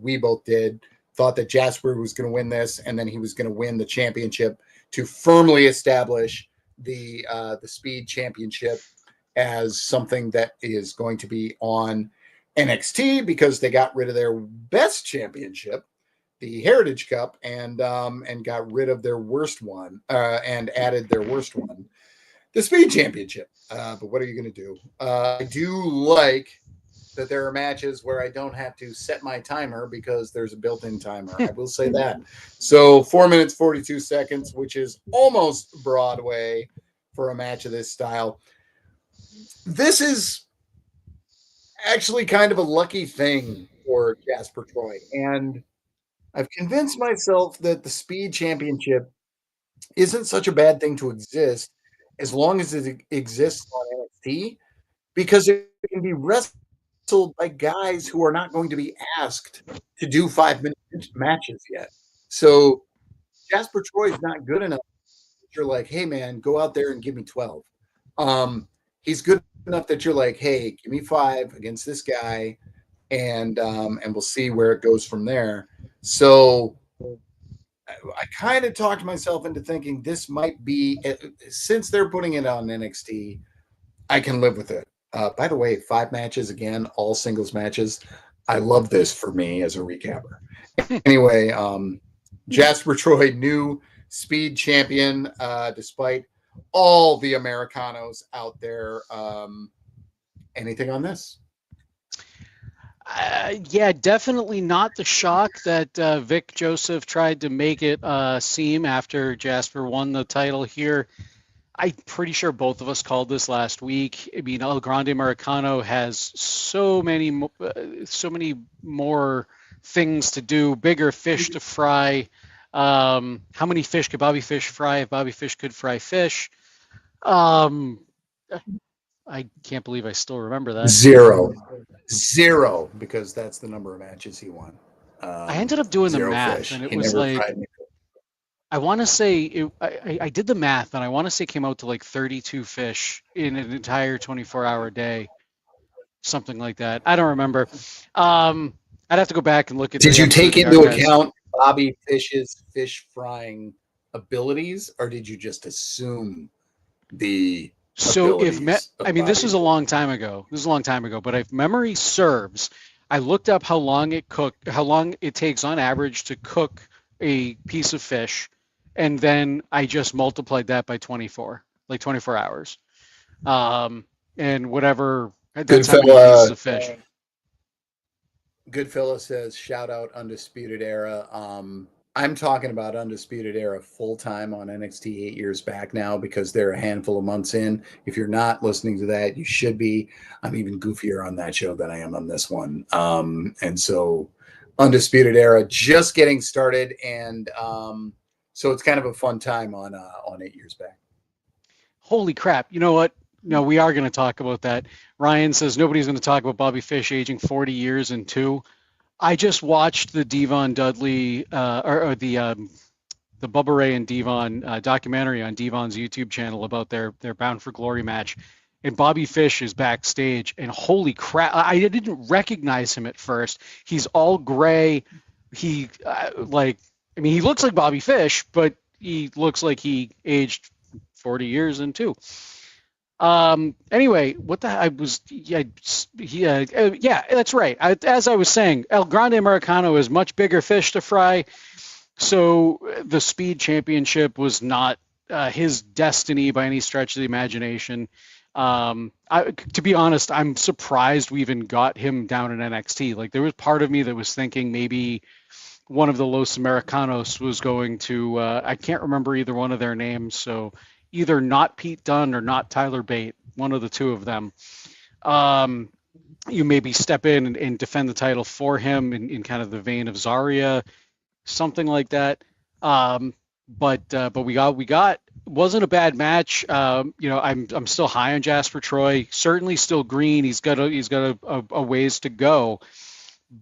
[SPEAKER 1] we both did, thought that Jasper was going to win this, and then he was going to win the championship to firmly establish the Speed Championship as something that is going to be on NXT, because they got rid of their best championship, the Heritage Cup, and got rid of their worst one and added their worst one, the Speed Championship. But what are you going to do? I do like that there are matches where I don't have to set my timer because there's a built-in timer. I will say that. So 4 minutes, 42 seconds, which is almost Broadway for a match of this style. This is actually kind of a lucky thing for Jasper Troy. And I've convinced myself that the Speed Championship isn't such a bad thing to exist as long as it exists on NXT, because it can be wrestled by guys who are not going to be asked to do 5-minute matches yet. So Jasper Troy is not good enough. You're like, hey man, go out there and give me 12. He's good enough that you're like, hey, give me 5 against this guy, and we'll see where it goes from there. So I kind of talked myself into thinking this might be, since they're putting it on NXT, I can live with it. By the way, 5 matches again, all singles matches. I love this for me as a recapper. Anyway, Jasper Troy, new Speed champion, despite all the Americanos out there. Anything on this?
[SPEAKER 2] Yeah, definitely not the shock that Vic Joseph tried to make it seem after Jasper won the title here. I'm pretty sure both of us called this last week. I mean, El Grande Americano has so many more things to do, bigger fish to fry. How many fish could Bobby Fish fry if Bobby Fish could fry fish? I can't believe I still remember that.
[SPEAKER 1] Zero, because that's the number of matches he won.
[SPEAKER 2] I ended up doing the math,
[SPEAKER 1] fish.
[SPEAKER 2] and it was like, I want to say, I did the math, and I want to say it came out to like 32 fish in an entire 24-hour day, something like that. I don't remember. I'd have to go back and look at.
[SPEAKER 1] Did you take into account Bobby Fish's fish frying abilities, or did you just assume the?
[SPEAKER 2] So this was a long time ago. But if memory serves, I looked up how long it takes on average to cook a piece of fish, and then I just multiplied that by 24 hours. And whatever, that's how many pieces of fish.
[SPEAKER 1] Goodfella says, shout out Undisputed Era. I'm talking about Undisputed Era full-time on NXT 8 years back now, because they're a handful of months in. If you're not listening to that, you should be. I'm even goofier on that show than I am on this one. And so Undisputed Era just getting started. And so it's kind of a fun time on 8 years back.
[SPEAKER 2] Holy crap. You know what? No, we are going to talk about that. Ryan says nobody's going to talk about Bobby Fish aging 40 years in 2. I just watched the Devon Dudley or the Bubba Ray and Devon documentary on Devon's YouTube channel about their Bound for Glory match, and Bobby Fish is backstage, and holy crap, I didn't recognize him at first. He's all gray. He he looks like Bobby Fish, but he looks like he aged 40 years in 2. Anyway, what the I was yeah yeah, that's right. As I was saying, El Grande Americano is much bigger fish to fry. So the Speed Championship was not his destiny by any stretch of the imagination. To be honest, I'm surprised we even got him down in NXT. Like there was part of me that was thinking maybe one of the Los Americanos was going to. I can't remember either one of their names, so either not Pete Dunne or not Tyler Bate, one of the two of them. You maybe step in and defend the title for him in kind of the vein of Zarya, something like that. But we got wasn't a bad match. I'm still high on Jasper Troy. Certainly still green. He's got a ways to go.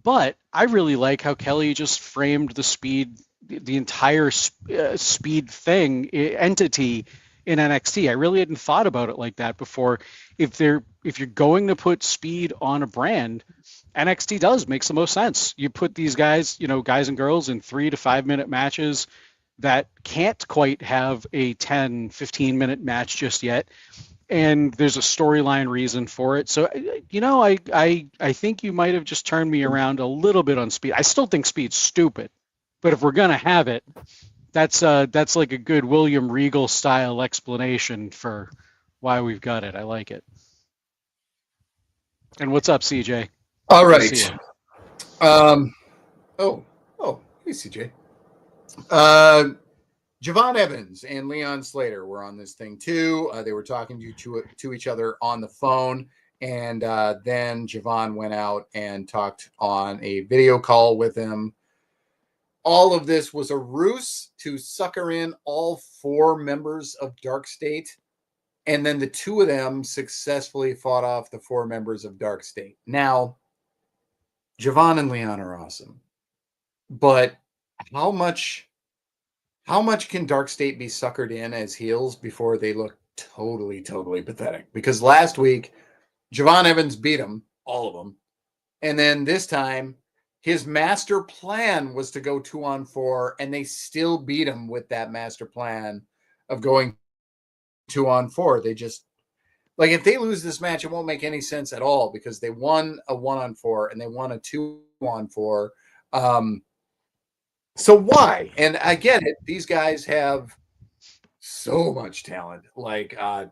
[SPEAKER 2] But I really like how Kelly just framed the entire speed entity in NXT. I really hadn't thought about it like that before. If you're going to put speed on a brand, NXT makes the most sense. You put these guys, guys and girls in 3 to 5 minute matches that can't quite have a 10, 15 minute match just yet. And there's a storyline reason for it. So, I think you might have just turned me around a little bit on speed. I still think speed's stupid, but if we're going to have it, that's like a good William Regal style explanation for why we've got it. I like it. And what's up, CJ?
[SPEAKER 1] All right. Hey, CJ. Javon Evans and Leon Slater were on this thing too. They were talking to each other on the phone, and then Javon went out and talked on a video call with him. All of this was a ruse to sucker in all 4 members of Dark State, and then the 2 of them successfully fought off the 4 members of Dark State. Now, Javon and Leon are awesome, but how much can Dark State be suckered in as heels before they look totally pathetic? Because last week, Javon Evans beat them, all of them. And then this time, his master plan was to go 2-on-4, and they still beat him with that master plan of going 2-on-4. They just, like, if they lose this match, it won't make any sense at all because they won a 1-on-4 and they won a 2-on-4. So why? And I get it. These guys have so much talent. Like 85%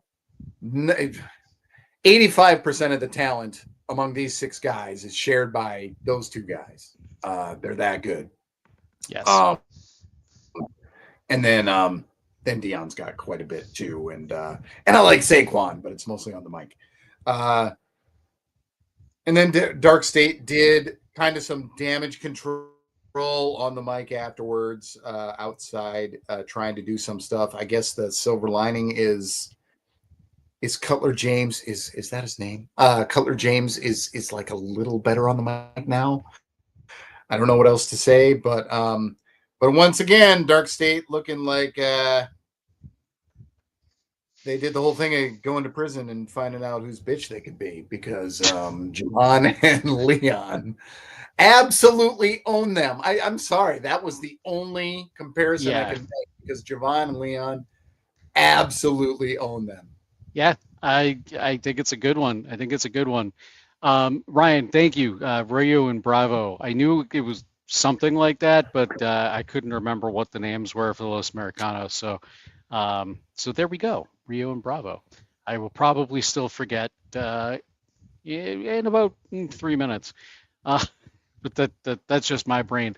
[SPEAKER 1] of the talent among these 6 guys is shared by those 2 guys. They're that good.
[SPEAKER 2] Yes.
[SPEAKER 1] And then Dion's got quite a bit too. And I like Saquon, but it's mostly on the mic. And then Dark State did kind of some damage control on the mic afterwards, outside, trying to do some stuff. I guess the silver lining is Cutler James. Is that his name? Cutler James is like a little better on the mic now. I don't know what else to say, but once again, Dark State looking like they did the whole thing of going to prison and finding out whose bitch they could be, because Javon and Leon absolutely own them. I'm sorry. That was the only comparison I can make, because Javon and Leon absolutely own them.
[SPEAKER 2] Yeah, I think it's a good one. Ryan, thank you. Rayo and Bravo. I knew it was something like that, but I couldn't remember what the names were for the Los Americanos. So there we go. Rio and Bravo. I will probably still forget in about 3 minutes. But that's just my brain.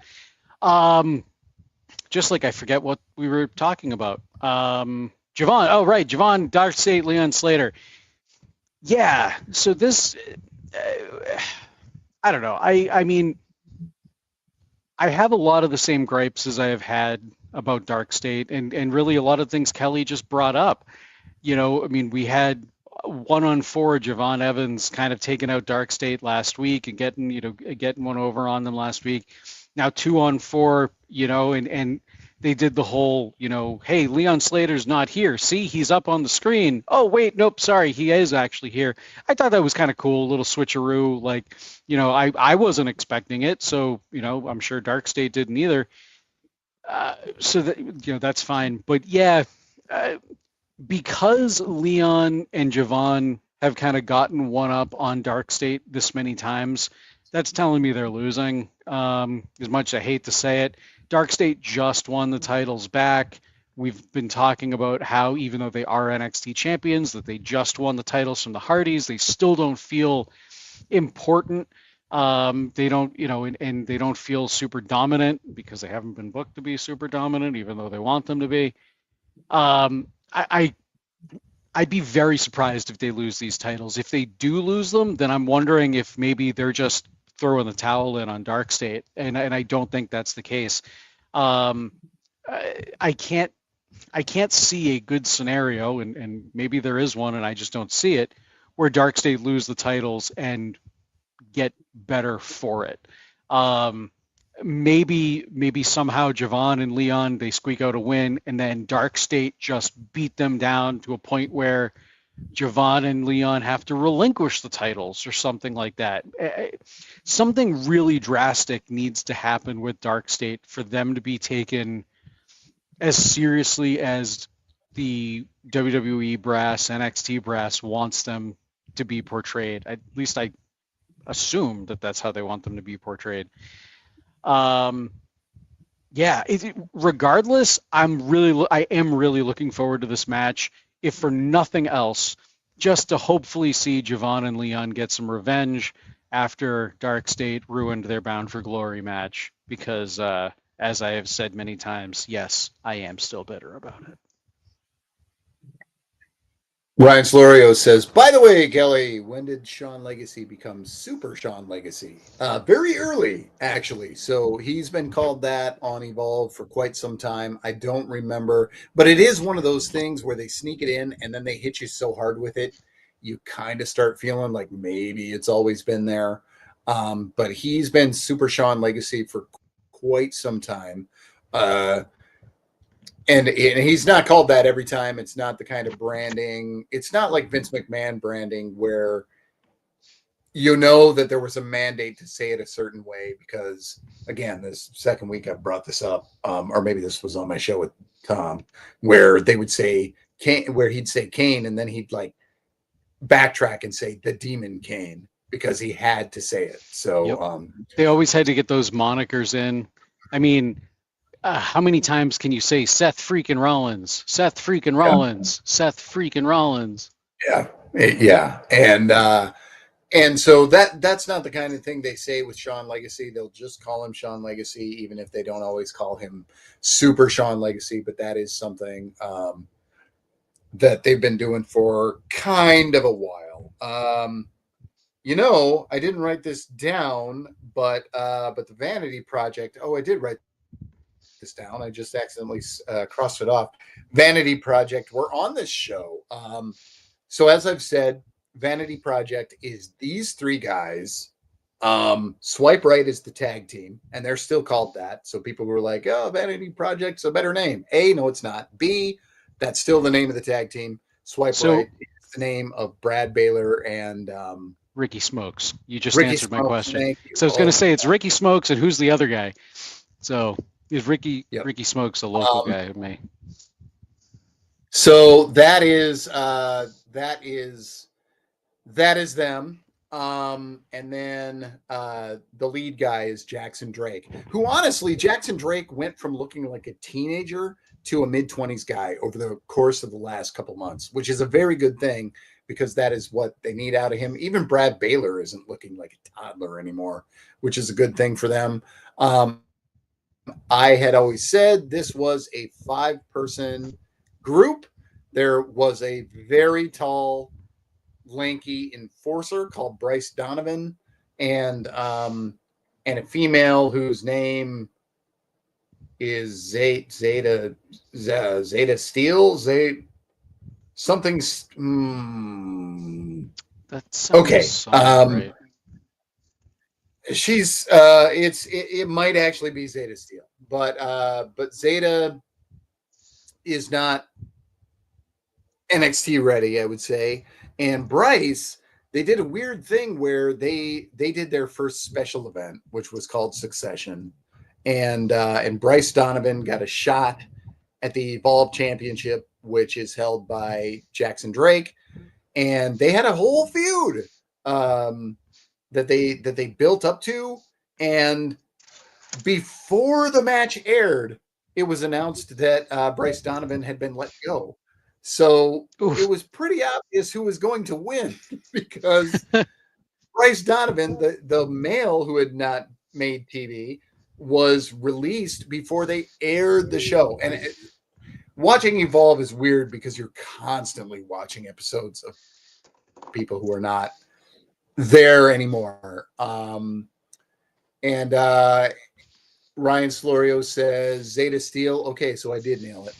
[SPEAKER 2] Just like I forget what we were talking about. Javon. Oh, right. Javon, Dark State, Leon Slater. Yeah. So this, I don't know. I mean, I have a lot of the same gripes as I have had about Dark State, and really a lot of things Kelly just brought up. I mean, we had 1-on-4 Javon Evans kind of taking out Dark State last week and getting one over on them last week. Now 2-on-4, and they did the whole, hey, Leon Slater's not here. See, he's up on the screen. Oh, wait, nope, sorry, he is actually here. I thought that was kind of cool, a little switcheroo. Like, I wasn't expecting it, so, I'm sure Dark State didn't either. So that, that's fine. But yeah, because Leon and Javon have kind of gotten one up on Dark State this many times, that's telling me they're losing. As much as I hate to say it, Dark State just won the titles back. We've been talking about how even though they are NXT champions, that they just won the titles from the Hardys, they still don't feel important. They don't, and they don't feel super dominant because they haven't been booked to be super dominant, even though they want them to be. I'd be very surprised if they lose these titles. If they do lose them, then I'm wondering if maybe they're just throwing the towel in on Dark State, and I don't think that's the case. I can't see a good scenario, and maybe there is one, and I just don't see it, where Dark State lose the titles and get better for it. Maybe somehow Javon and Leon, they squeak out a win, and then Dark State just beat them down to a point where Javon and Leon have to relinquish the titles or something like that. Something really drastic needs to happen with Dark State for them to be taken as seriously as the WWE brass, NXT brass wants them to be portrayed. At least I assume that that's how they want them to be portrayed. Regardless, I am really looking forward to this match, if for nothing else, just to hopefully see Javon and Leon get some revenge after Dark State ruined their Bound for Glory match, because as I have said many times, yes, I am still bitter about it.
[SPEAKER 1] Ryan Slorio says, by the way, Kelly, when did Sean Legacy become Super Sean Legacy? Very early, actually. So he's been called that on Evolve for quite some time. I don't remember, but it is one of those things where they sneak it in and then they hit you so hard with it, you kind of start feeling like maybe it's always been there. But he's been Super Sean Legacy for quite some time. And he's not called that every time. It's not the kind of branding. It's not like Vince McMahon branding where you know that there was a mandate to say it a certain way, because, again, this second week I brought this up, or maybe this was on my show with Tom, where they would say Kane, where he'd say Kane, and then he'd like backtrack and say the Demon Kane because he had to say it. So
[SPEAKER 2] yep. They always had to get those monikers in. I mean, how many times can you say Seth freaking Rollins, Seth freaking Rollins, Seth freaking Rollins?
[SPEAKER 1] Yeah. And so that's not the kind of thing they say with Sean Legacy. They'll just call him Sean Legacy, even if they don't always call him Super Sean Legacy. But that is something that they've been doing for kind of a while. I didn't write this down, but the Vanity Project. Oh, I did write this down. I just accidentally crossed it off. Vanity Project. We're on this show. So as I've said, Vanity Project is these three guys. Swipe Right is the tag team, and they're still called that. So people were like, "Oh, Vanity Project's a better name." A, no, it's not. B, that's still the name of the tag team. Swipe Right is the name of Brad Baylor and
[SPEAKER 2] Ricky Smokes. You just
[SPEAKER 1] Ricky
[SPEAKER 2] answered
[SPEAKER 1] Smokes,
[SPEAKER 2] my question.
[SPEAKER 1] thank you.
[SPEAKER 2] So I was going to say it's Ricky Smokes, and who's the other guy? So is Ricky Smokes a local guy with me?
[SPEAKER 1] So that is them. And then the lead guy is Jackson Drake, who honestly, Jackson Drake went from looking like a teenager to a mid-20s guy over the course of the last couple months, which is a very good thing, because that is what they need out of him. Even Brad Baylor isn't looking like a toddler anymore, which is a good thing for them. I had always said this was a 5-person group. There was a very tall, lanky enforcer called Bryce Donovan, and a female whose name is Zeta Steele. Something.
[SPEAKER 2] That sounds right.
[SPEAKER 1] She's it might actually be Zeta Steele, but Zeta is not NXT ready, I would say. And Bryce, they did a weird thing where they did their first special event, which was called Succession, and Bryce Donovan got a shot at the Evolve Championship which is held by Jackson Drake, and they had a whole feud that they built up to, and before the match aired, it was announced that Bryce Donovan had been let go. So
[SPEAKER 2] Oof.
[SPEAKER 1] it was pretty obvious who was going to win because Bryce Donovan, the male who had not made TV, was released before they aired the show. And watching Evolve is weird because you're constantly watching episodes of people who are not there anymore. And Ryan Slorio says Zeta Steel. Okay, so I did nail it.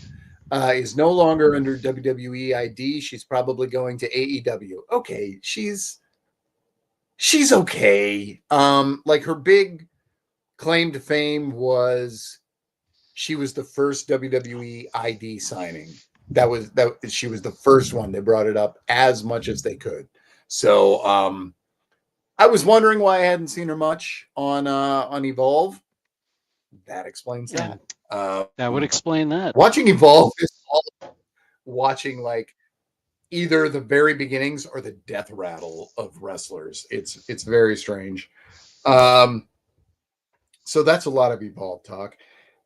[SPEAKER 1] Is no longer under WWE ID. She's probably going to AEW. Okay, she's okay. Like her big claim to fame was she was the first WWE ID signing. That she was the first one. They brought it up as much as they could. So I was wondering why I hadn't seen her much on Evolve. That explains that.
[SPEAKER 2] That would explain that.
[SPEAKER 1] Watching Evolve is all watching like either the very beginnings or the death rattle of wrestlers. It's very strange. So that's a lot of Evolve talk.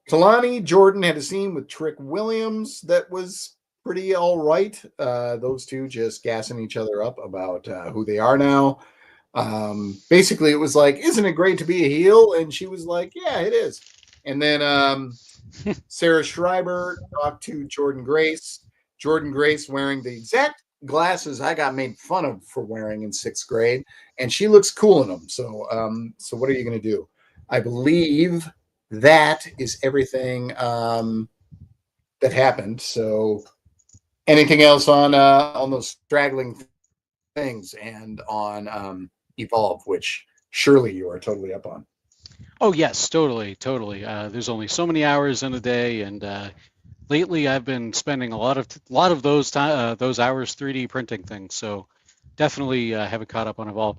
[SPEAKER 1] Kalani Jordan had a scene with Trick Williams that was pretty all right. Those two just gassing each other up about who they are now. Basically, it was like, isn't it great to be a heel? And she was like, yeah, it is. And then Sarah Schreiber talked to Jordan Grace. Jordan Grace wearing the exact glasses I got made fun of for wearing in 6th grade, and she looks cool in them. So what are you going to do? I believe that is everything that happened. So anything else on those straggling things and on Evolve, which surely you are totally up on?
[SPEAKER 2] Oh yes, totally. There's only so many hours in a day, and lately I've been spending a lot of those hours 3D printing things. So definitely haven't caught up on Evolve.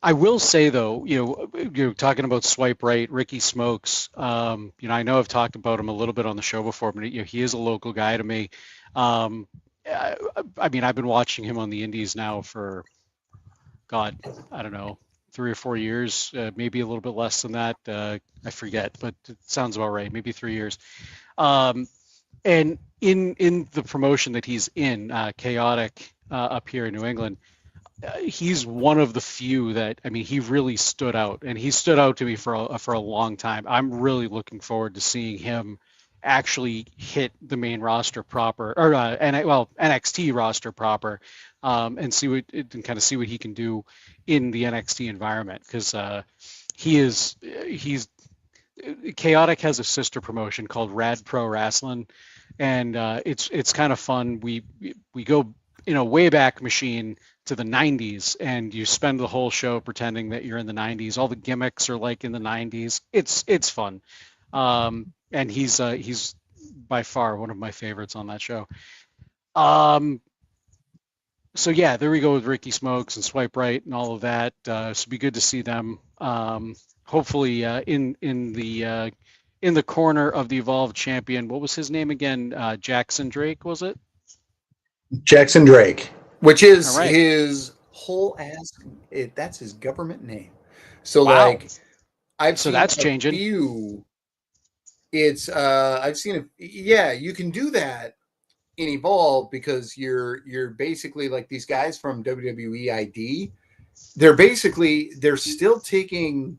[SPEAKER 2] I will say though, you're talking about Swipe Right, Ricky Smokes. I know I've talked about him a little bit on the show before, but he is a local guy to me. I mean, I've been watching him on the Indies now for, God, I don't know, 3 or 4 years, maybe a little bit less than that. I forget, but it sounds about right. Maybe 3 years. And in the promotion that he's in, Chaotic up here in New England, he's one of the few that, I mean, he really stood out, and he stood out to me for a long time. I'm really looking forward to seeing him actually hit the main roster proper, or NXT roster proper, and kind of see what he can do in the NXT environment, because he's Chaotic has a sister promotion called Rad Pro Wrestling, and it's kind of fun. We go in a way back machine to the 90s, and you spend the whole show pretending that you're in the 90s. All the gimmicks are like in the 90s. It's fun. And he's by far one of my favorites on that show. So yeah, there we go with Ricky Smokes and Swipe Right and all of that. So it'd be good to see them. Hopefully in the corner of the Evolved champion. What was his name again? Jackson Drake, was it?
[SPEAKER 1] Jackson Drake, which is
[SPEAKER 2] All right.
[SPEAKER 1] his whole ass. That's his government name. So
[SPEAKER 2] Wow.
[SPEAKER 1] like, I've
[SPEAKER 2] So
[SPEAKER 1] seen
[SPEAKER 2] that's
[SPEAKER 1] a
[SPEAKER 2] changing.
[SPEAKER 1] few. It's I've seen yeah, you can do that in Evolve because you're basically like these guys from WWE ID. They're still taking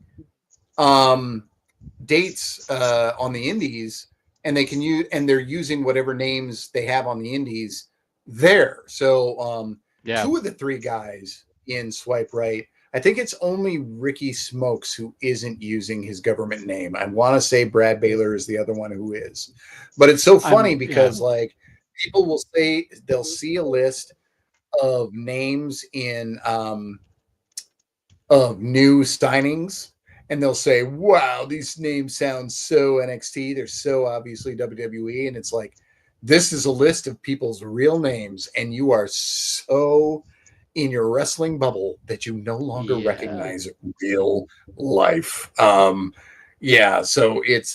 [SPEAKER 1] dates on the indies, and they can use, and they're using whatever names they have on the indies there. So
[SPEAKER 2] Yeah.
[SPEAKER 1] 2 of the 3 guys in Swipe Right, I think it's only Ricky Smokes who isn't using his government name. I want to say Brad Baylor is the other one who is, but it's so funny because like people will say they'll see a list of names in of new signings, and they'll say, wow, these names sound so NXT. They're so obviously WWE. And it's like, this is a list of people's real names, and you are so in your wrestling bubble that you no longer recognize real life. Yeah, so it's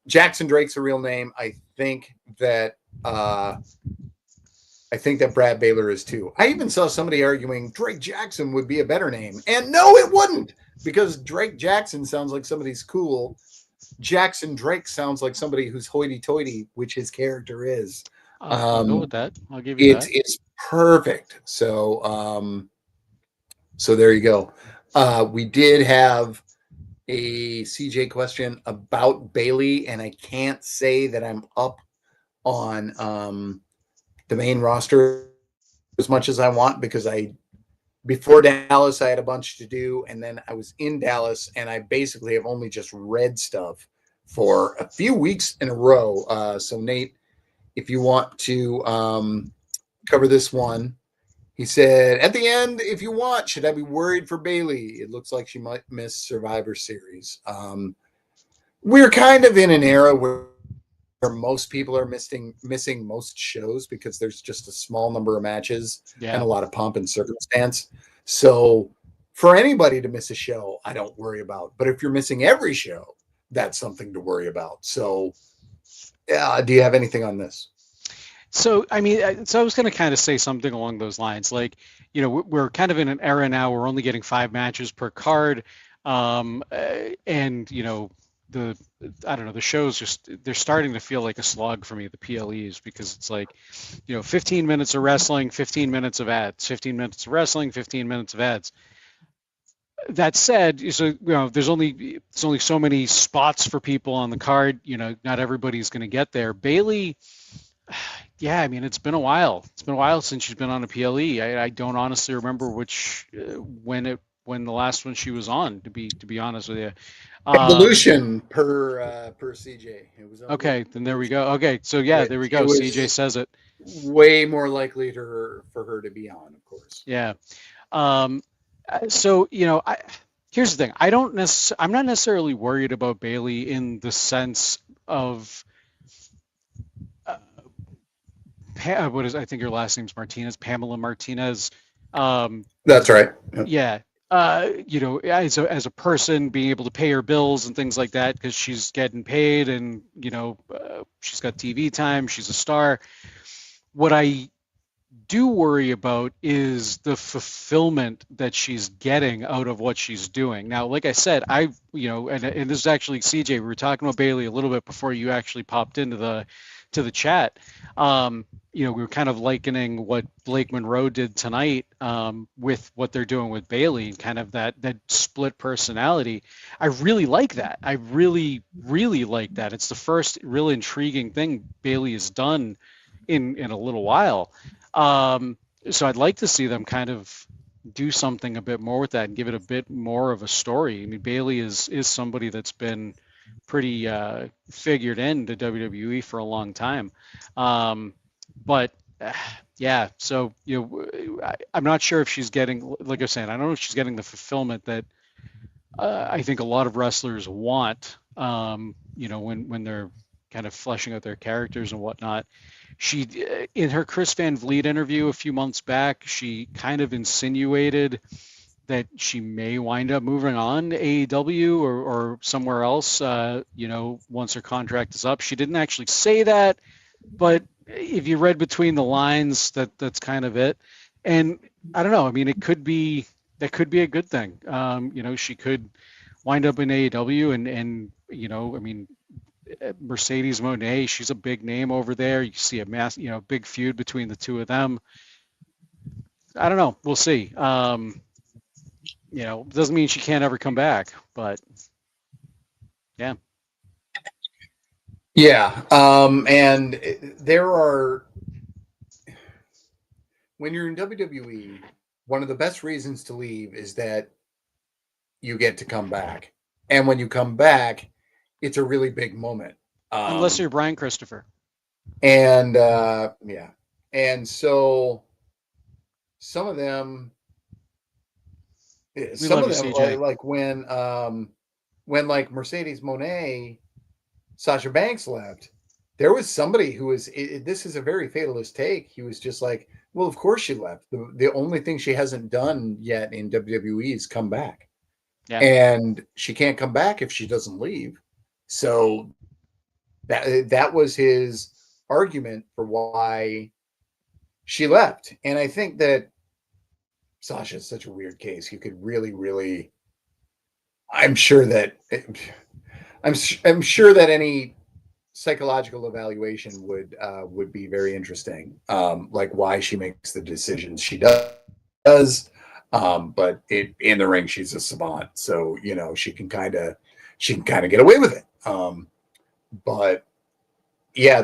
[SPEAKER 1] Jackson Drake's a real name. I think that Brad Baylor is too. I even saw somebody arguing Drake Jackson would be a better name. And no, it wouldn't, because Drake Jackson sounds like somebody's cool. Jackson Drake sounds like somebody who's hoity-toity, which his character is.
[SPEAKER 2] I'll go with that. I'll give you that.
[SPEAKER 1] It's perfect. So so there you go. We did have a CJ question about Bayley, and I can't say that I'm up on the main roster as much as I want, because before Dallas I had a bunch to do, and then I was in Dallas and I basically have only just read stuff for a few weeks in a row. So Nate, if you want to cover this one, he said, at the end, if you want, should I be worried for Bayley? It looks like she might miss Survivor Series. We're kind of in an era where most people are missing most shows because there's just a small number of matches and a lot of pomp and circumstance. So for anybody to miss a show, I don't worry about. But if you're missing every show, that's something to worry about. So do you have anything on this?
[SPEAKER 2] So, I mean, so I was going to kind of say something along those lines. Like, you know, we're kind of in an era now where we're only getting 5 matches per card. And, you know, I don't know, the shows they're starting to feel like a slog for me, the PLEs, because it's like, you know, 15 minutes of wrestling, 15 minutes of ads, 15 minutes of wrestling, 15 minutes of ads. That said, so, you know, there's only so many spots for people on the card. You know, not everybody's going to get there. Bayley, yeah, I mean, it's been a while. It's been a while since she's been on a PLE. I don't honestly remember when the last one she was on. To be honest with you,
[SPEAKER 1] Evolution per CJ. It was
[SPEAKER 2] okay. Then there we go. Okay, so yeah, there we go. CJ says it.
[SPEAKER 1] Way more likely for her to be on, of course.
[SPEAKER 2] Yeah. So, you know, here's the thing. I'm not necessarily worried about Bayley in the sense of I think your last name's Martinez, Pamela Martinez.
[SPEAKER 1] That's right.
[SPEAKER 2] Yeah. You know, as a person, being able to pay her bills and things like that, because she's getting paid, and, you know, she's got TV time, she's a star. What I do worry about is the fulfillment that she's getting out of what she's doing. Now, like I said, you know, and this is actually, CJ, we were talking about Bayley a little bit before you actually popped into the chat. You know, we were kind of likening what Blake Monroe did tonight with what they're doing with Bayley, kind of that split personality. I really like that. I really, really like that. It's the first real intriguing thing Bayley has done in a little while. So I'd like to see them kind of do something a bit more with that and give it a bit more of a story. I mean, Bayley is somebody that's been pretty figured into WWE for a long time. But yeah, so, you know, I'm not sure if she's getting, like I was saying, I don't know if she's getting the fulfillment that I think a lot of wrestlers want, you know, when they're kind of fleshing out their characters and whatnot. She, in her Chris Van Vliet interview a few months back, she kind of insinuated that she may wind up moving on to AEW or somewhere else, you know, once her contract is up. She didn't actually say that, but if you read between the lines, that's kind of it. And I don't know. I mean, that could be a good thing. You know, she could wind up in AEW, and you know, I mean, Mercedes Moné, she's a big name over there. You see a big feud between the two of them. I don't know. We'll see. You know, doesn't mean she can't ever come back, but yeah.
[SPEAKER 1] Yeah. And there are, when you're in WWE, one of the best reasons to leave is that you get to come back. And when you come back, it's a really big moment.
[SPEAKER 2] Unless you're Brian Christopher.
[SPEAKER 1] And yeah. And so some of them like when like Mercedes Moné, Sasha Banks left, there was somebody who was, this is a very fatalist take. He was just like, well, of course she left. The only thing she hasn't done yet in WWE is come back. Yeah. And she can't come back if she doesn't leave. So That was his argument for why she left. And I think that Sasha is such a weird case. You could really, really. I'm sure that I'm sure that any psychological evaluation would be very interesting, like why she makes the decisions she does. But in the ring, she's a savant, so she can kind of get away with it. But yeah,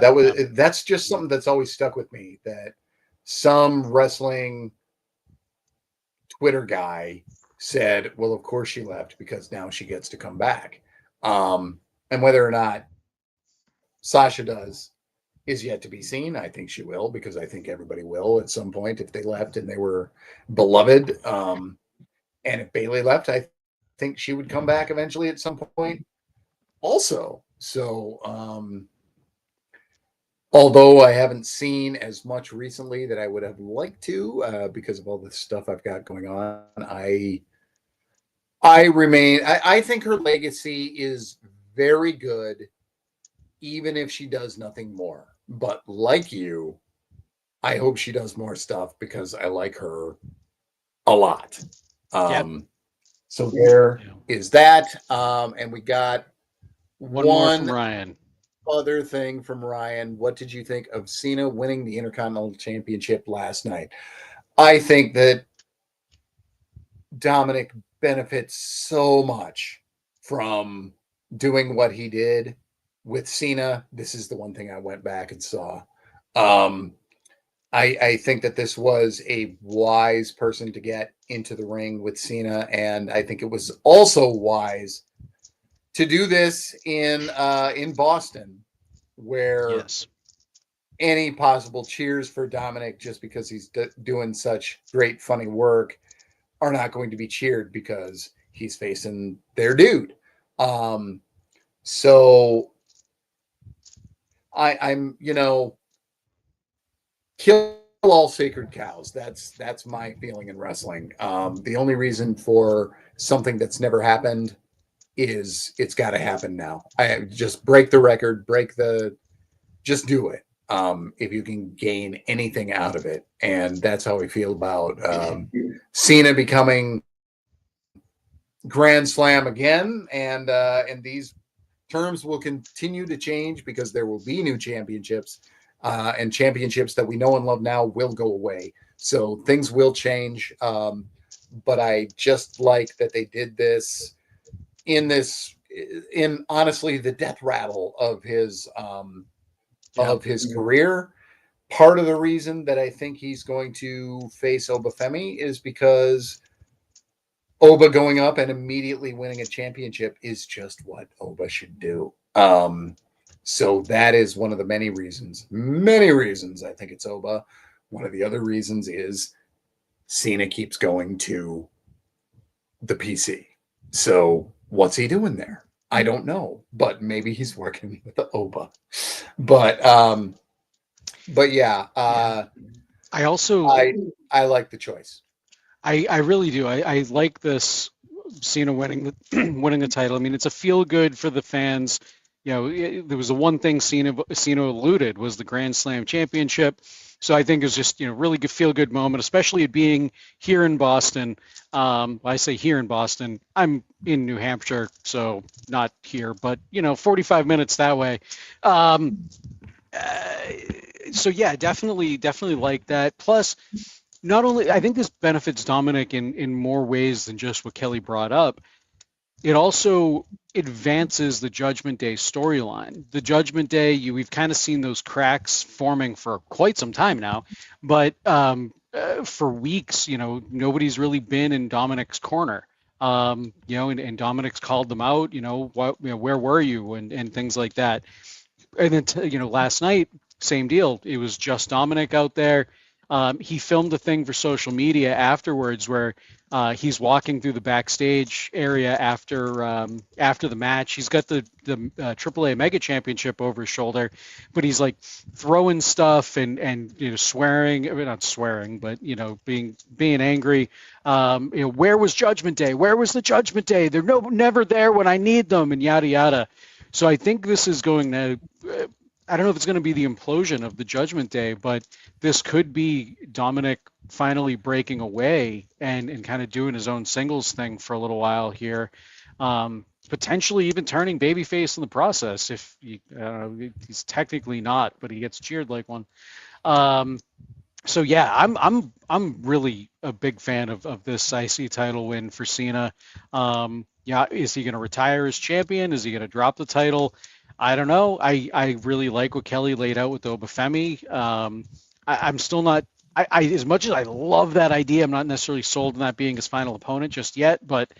[SPEAKER 1] that's just something that's always stuck with me, that some wrestling Twitter guy said, well, of course she left because now she gets to come back. And whether or not Sasha does is yet to be seen. I think she will, because I think everybody will at some point if they left and they were beloved. And if Bayley left, I think she would come back eventually at some point also. So, although I haven't seen as much recently that I would have liked to, because of all the stuff I've got going on, I think her legacy is very good, even if she does nothing more. But like you, I hope she does more stuff because I like her a lot. So there is that. And we got
[SPEAKER 2] one more from Ryan.
[SPEAKER 1] Other thing from Ryan. What did you think of Cena winning the Intercontinental Championship last night? I think that Dominic benefits so much from doing what he did with Cena. This is the one thing I went back and saw. I think that this was a wise person to get into the ring with Cena, and I think it was also wise to do this in Boston, where any possible cheers for Dominic just because he's doing such great, funny work are not going to be cheered because he's facing their dude. So I'm kill all sacred cows. That's my feeling in wrestling. The only reason for something that's never happened is it's got to happen now. I just break the record, just do it. If you can gain anything out of it. And that's how we feel about Cena becoming Grand Slam again. And these terms will continue to change because there will be new championships, and championships that we know and love now will go away. So things will change. But I just like that they did this in honestly the death rattle of his career. Part of the reason that I think he's going to face Obafemi is because Oba going up and immediately winning a championship is just what Oba should do. So that is one of the many reasons I think it's Oba. One of the other reasons is Cena keeps going to the PC. So what's he doing there? I don't know, but maybe he's working with the Oba. But yeah, I like the choice.
[SPEAKER 2] I really do. I like this Cena winning the title. I mean, it's a feel good for the fans. There was the one thing Cena alluded was the Grand Slam championship. So I think it was just really good feel good moment, especially it being here in Boston. I say here in Boston. I'm in New Hampshire, so not here, but 45 minutes that way. So yeah, definitely like that. Plus, not only I think this benefits Dominic in more ways than just what Kelly brought up. It also advances the Judgment Day storyline. The Judgment Day, we've kind of seen those cracks forming for quite some time now, but for weeks, nobody's really been in Dominic's corner. And Dominic's called them out. Where were you, and things like that. And then last night, same deal. It was just Dominic out there. He filmed a thing for social media afterwards where he's walking through the backstage area after the match. He's got the AAA Mega Championship over his shoulder, but he's like throwing stuff and swearing. Not swearing, but being angry. Where was Judgment Day? Where was the Judgment Day? They're never there when I need them, and yada yada. So I think this is going to, I don't know if it's going to be the implosion of the Judgment Day, but this could be Dominic finally breaking away and kind of doing his own singles thing for a little while here. Potentially even turning babyface in the process if he's technically not, but he gets cheered like one. So yeah, I'm really a big fan of this IC title win for Cena. Yeah, is he going to retire as champion? Is he going to drop the title? I don't know. I really like what Kelly laid out with Obafemi. I'm still not. I as much as I love that idea, I'm not necessarily sold on that being his final opponent just yet. But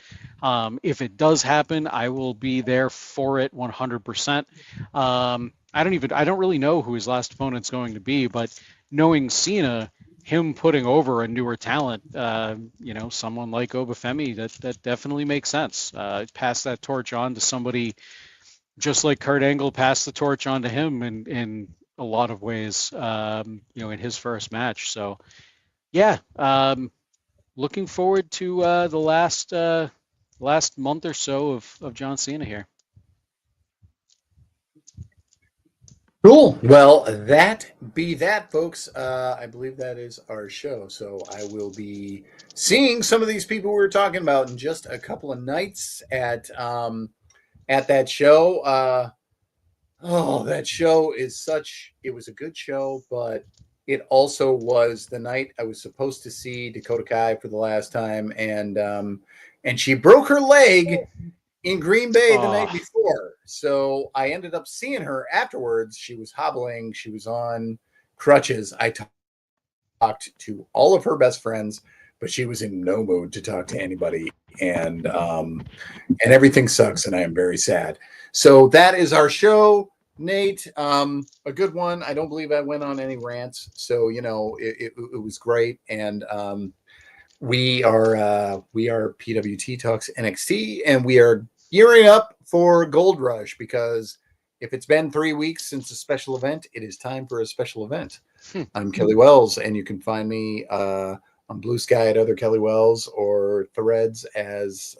[SPEAKER 2] if it does happen, I will be there for it 100%. I don't really know who his last opponent's going to be, but knowing Cena, him putting over a newer talent, someone like Obafemi, that definitely makes sense. Pass that torch on to somebody just like Kurt Angle passed the torch on to him in a lot of ways, in his first match. So, yeah, looking forward to the last month or so of John Cena here.
[SPEAKER 1] Cool. Well, that be that, folks. I believe that is our show. So I will be seeing some of these people we were talking about in just a couple of nights at that show. That show it was a good show, but it also was the night I was supposed to see Dakota Kai for the last time, and she broke her leg in Green Bay the night before. So I ended up seeing her afterwards. She was hobbling. She was on crutches. I talked to all of her best friends, but she was in no mood to talk to anybody. And everything sucks, and I am very sad. So that is our show, Nate. A good one. I don't believe I went on any rants. So, it was great. And we are PWT Talks NXT, and we are gearing up for Gold Rush, because if it's been 3 weeks since a special event, it is time for a special event. I'm Kelly Wells, and you can find me on Blue Sky at other Kelly Wells, or Threads as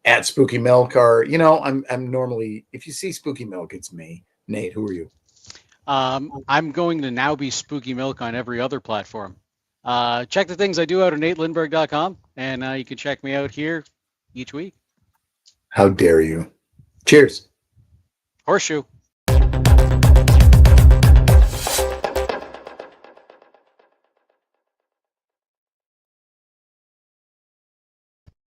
[SPEAKER 1] at Spooky Milk, or I'm normally, if you see Spooky Milk, it's me. Nate, who are you?
[SPEAKER 2] I'm going to now be Spooky Milk on every other platform. Check the things I do out at NateLindberg.com, and you can check me out here each week.
[SPEAKER 1] How dare you? Cheers.
[SPEAKER 2] Horseshoe.